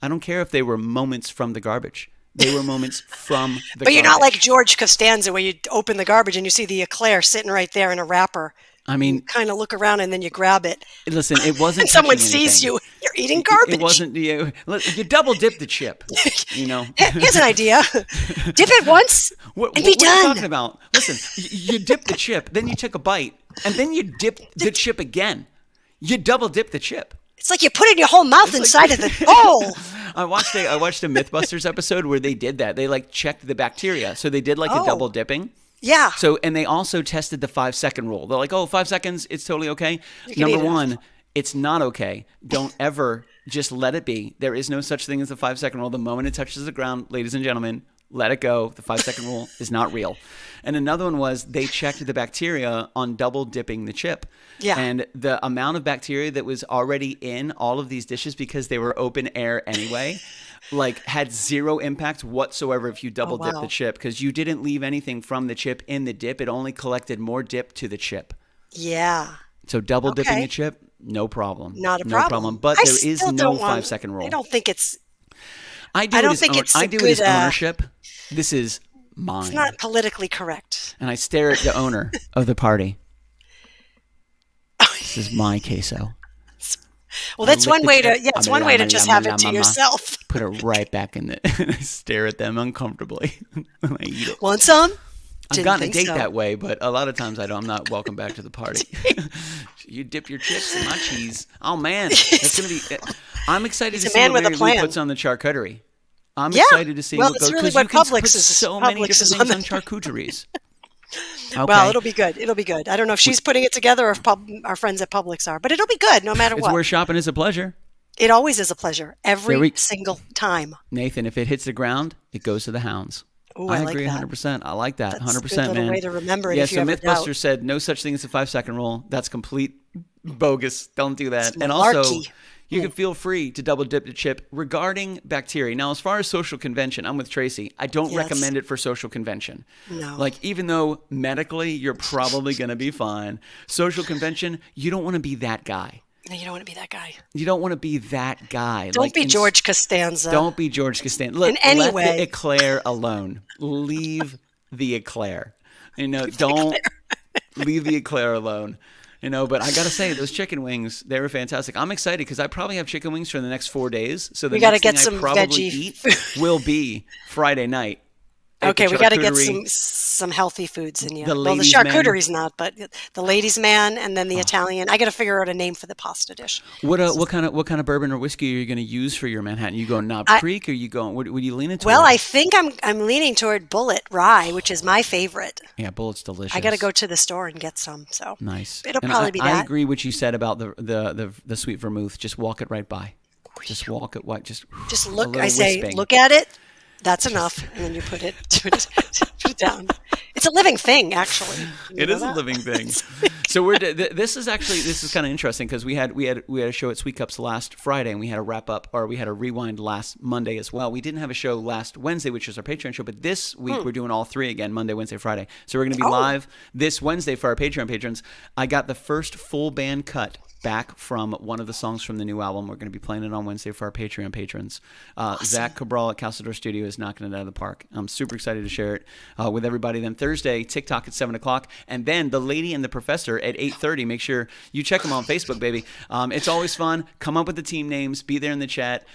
I don't care if they were moments from the garbage. They were moments from the garbage. But you're not like George Costanza where you open the garbage and you see the eclair sitting right there in a wrapper. I mean, you kind of look around and then you grab it. Listen, it wasn't. Someone sees you. You're eating garbage. It wasn't. You double dip the chip. Here's an idea. Dip it once and be done. What are you talking about? Listen, you dip the chip, then you take a bite, and then you dip the chip again. You double dip the chip. It's like you put it in your whole mouth inside of the bowl. I watched a Mythbusters episode where they did that. They checked the bacteria. So they did a double dipping. Yeah. So, and they also tested the 5-second rule. They're like, 5 seconds, it's totally okay. Number one, it's not okay. Don't ever just let it be. There is no such thing as the 5-second rule. The moment it touches the ground, ladies and gentlemen, let it go. The 5-second rule is not real. And another one was they checked the bacteria on double dipping the chip. Yeah. And the amount of bacteria that was already in all of these dishes because they were open air anyway, had zero impact whatsoever if you double dip the chip because you didn't leave anything from the chip in the dip. It only collected more dip to the chip. Yeah. So double dipping a chip, no problem. Not a problem. But there is no 5-second rule. I don't think it's. I do it as ownership. This is mine. It's not politically correct. And I stare at the owner of the party. This is my queso. Well, that's one way to. Yeah, it's one way to just have it to yourself. put it right back in it. And I stare at them uncomfortably when I eat it. Want some? I've gotten a date that way, but a lot of times I don't. I'm not welcome back to the party. You dip your chips in my cheese. Oh man, that's gonna be. I'm excited to see what Mary Lou puts on the charcuterie. I'm excited to see what goes, really what you can Publix put is. so Publix many different things on charcuteries. Okay. Well, it'll be good. It'll be good. I don't know if she's putting it together or if our friends at Publix are, but it'll be good no matter what. It's where shopping is a pleasure. It always is a pleasure. Every single time. Nathan, if it hits the ground, it goes to the hounds. Ooh, I agree 100%. I like that. That's 100%, a good little man. way to remember it. Yeah, if you so ever Mythbuster doubt. said no such thing as a 5-second rule. That's complete bogus. Don't do that. It's And also, malarkey. you can feel free to double dip the chip regarding bacteria. Now, as far as social convention, I'm with Tracy. I don't recommend it for social convention. No. Like, even though medically you're probably going to be fine, social convention, you don't want to be that guy. No, you don't want to be that guy. You don't want to be that guy. Don't be George Costanza. Don't be George Costanza. Look, in any let way. the eclair alone. Leave the eclair. Don't leave the eclair alone. But I got to say, those chicken wings, they were fantastic. I'm excited because I probably have chicken wings for the next 4 days. So the next thing I probably eat will be Friday night. Okay, we got to get some healthy foods in you. The well, the charcuterie's not, but the ladies' man and then the Italian. I got to figure out a name for the pasta dish. What kind of bourbon or whiskey are you going to use for your Manhattan? You going Knob Creek, or you going? What you leaning toward? Well, I think I'm leaning toward Bullet Rye, which is my favorite. Yeah, Bullet's delicious. I got to go to the store and get some. So nice. It'll probably be that. I agree what you said about the sweet vermouth. Just walk it right by. Just walk it. Just look. I say, look at it. That's enough, and then you put it down. It's a living thing, actually. It is a living thing. So this is kind of interesting because we had a show at Sweet Cups last Friday, and we had a wrap up, or we had a rewind last Monday as well. We didn't have a show last Wednesday, which is our Patreon show, but this week we're doing all three again: Monday, Wednesday, Friday. So we're going to be live this Wednesday for our Patreon patrons. I got the first full band cut back from one of the songs from the new album. We're going to be playing it on Wednesday for our Patreon patrons. Awesome. Zach Cabral at Castledor Studio is knocking it out of the park. I'm super excited to share it with everybody. Then Thursday, TikTok at 7 o'clock. And then The Lady and the Professor at 8:30. Make sure you check them on Facebook, baby. It's always fun. Come up with the team names. Be there in the chat.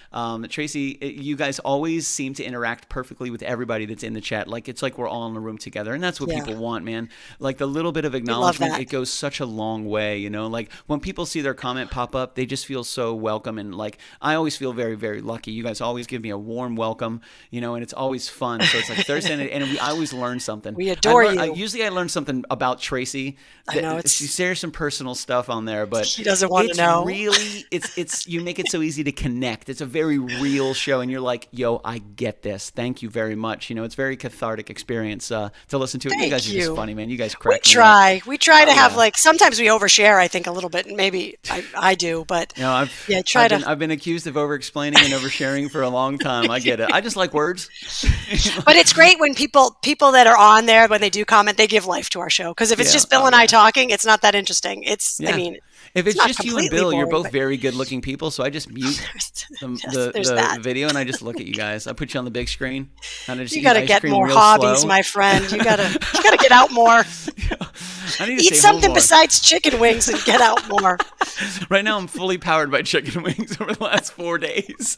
Tracy, you guys always seem to interact perfectly with everybody that's in the chat. Like, it's like we're all in a room together. And that's what people want, man. Like, the little bit of acknowledgement, it goes such a long way, Like, when people see their comment pop up, they just feel so welcome, and like I always feel very, very lucky. You guys always give me a warm welcome, and it's always fun. So it's like Thursday, and I always learn something. We adore you. Usually I learn something about Tracy. I know she shares some personal stuff on there, but she doesn't want to know. Really, it's you make it so easy to connect. It's a very real show, and you're like, yo, I get this. Thank you very much. It's a very cathartic experience to listen to. You guys are just funny, man. You guys crack me up. We try to have sometimes we overshare. I think a little bit. Maybe I do, but I've been accused of over-explaining and oversharing for a long time. I get it. I just like words. But it's great when people that are on there, when they do comment, they give life to our show. Because if it's just Bill and I talking, it's not that interesting. If it's just you and Bill, boring, you're both very good-looking people, so I just mute the video and I just look at you guys. I put you on the big screen. And I just you got to get more hobbies, my friend. You got to get out more. I need to eat something besides chicken wings and get out more. Right now, I'm fully powered by chicken wings over the last 4 days.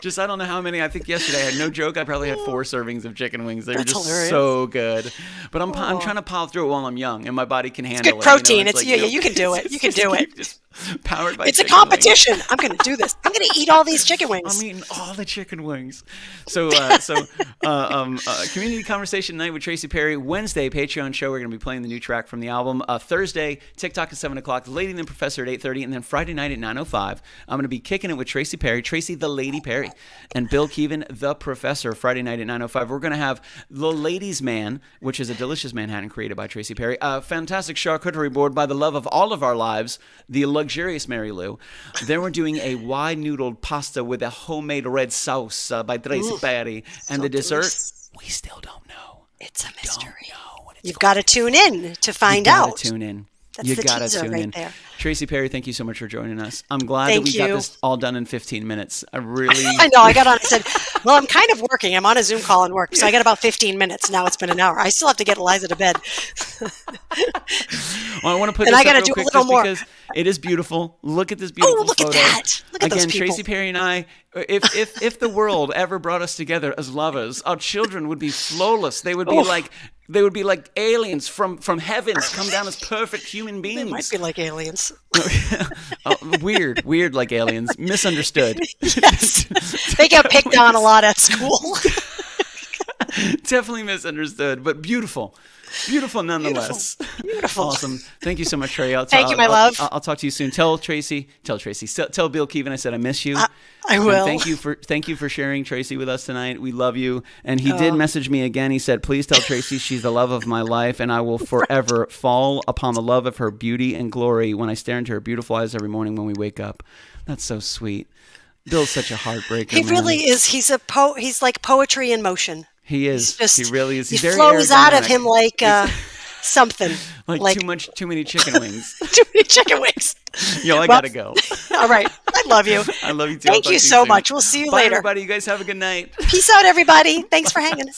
Just, I don't know how many. I think yesterday, I had no joke, I probably had 4 servings of chicken wings. They were just hilarious. So good. But I'm trying to pile through it while I'm young, and my body can handle it. It's good protein. You can do it. You can do it. Just powered by it's a competition. Wings. I'm going to do this. I'm going to eat all these chicken wings. I'm eating all the chicken wings. So community conversation night with Tracy Perry. Wednesday, Patreon show. We're going to be playing the new track from the album. Thursday, TikTok at 7 o'clock. The Lady and the Professor at 8:30. And then Friday night at 9:05. I'm going to be kicking it with Tracy Perry. Tracy the Lady Perry. And Bill Keevan the Professor. Friday night at 9:05. We're going to have The Ladies' Man, which is a delicious Manhattan created by Tracy Perry. A fantastic charcuterie board by the love of all of our lives, the luxurious Mary Lou. Then we're doing a wide noodled pasta with a homemade red sauce by Tracy Perry. And the dessert, we still don't know. It's a mystery. You've got to tune in to find out. You got to tune in. That's you the got to teaser tune right in. there. Tracy Perry, thank you so much for joining us. I'm glad that we got this all done in 15 minutes. I know. I got on and said, well, I'm kind of working. I'm on a Zoom call and work. So I got about 15 minutes. Now it's been an hour. I still have to get Eliza to bed. Well, I want to put and this I got to up do real a quick little more. Because It is beautiful. Look at this beautiful look photo. at that. Look at Again, those people. Tracy Perry and I, if the world ever brought us together as lovers, our children would be flawless. They would be like aliens from heavens, come down as perfect human beings. They might be like aliens. Weird like aliens. Misunderstood. Yes. They get picked on a lot at school. Definitely misunderstood, but beautiful. Beautiful nonetheless. Beautiful. Awesome. Thank you so much, Trey. Thank you, my love. I'll talk to you soon. Tell Tracy. Tell Bill Keevan I said I miss you. I will. And thank you for sharing Tracy with us tonight. We love you. And he did message me again. He said, please tell Tracy she's the love of my life, and I will forever fall upon the love of her beauty and glory when I stare into her beautiful eyes every morning when we wake up. That's so sweet. Bill's such a heartbreaker. He really is. He's He's like poetry in motion. He is. He really is. He's he very flows out of aerodynamic. him like something. like too many chicken wings. Too many chicken wings. Yo, I gotta go. All right. I love you. I love you too. Thank you so much. We'll see you Bye, later. everybody. You guys have a good night. Peace out, everybody. Thanks for hanging.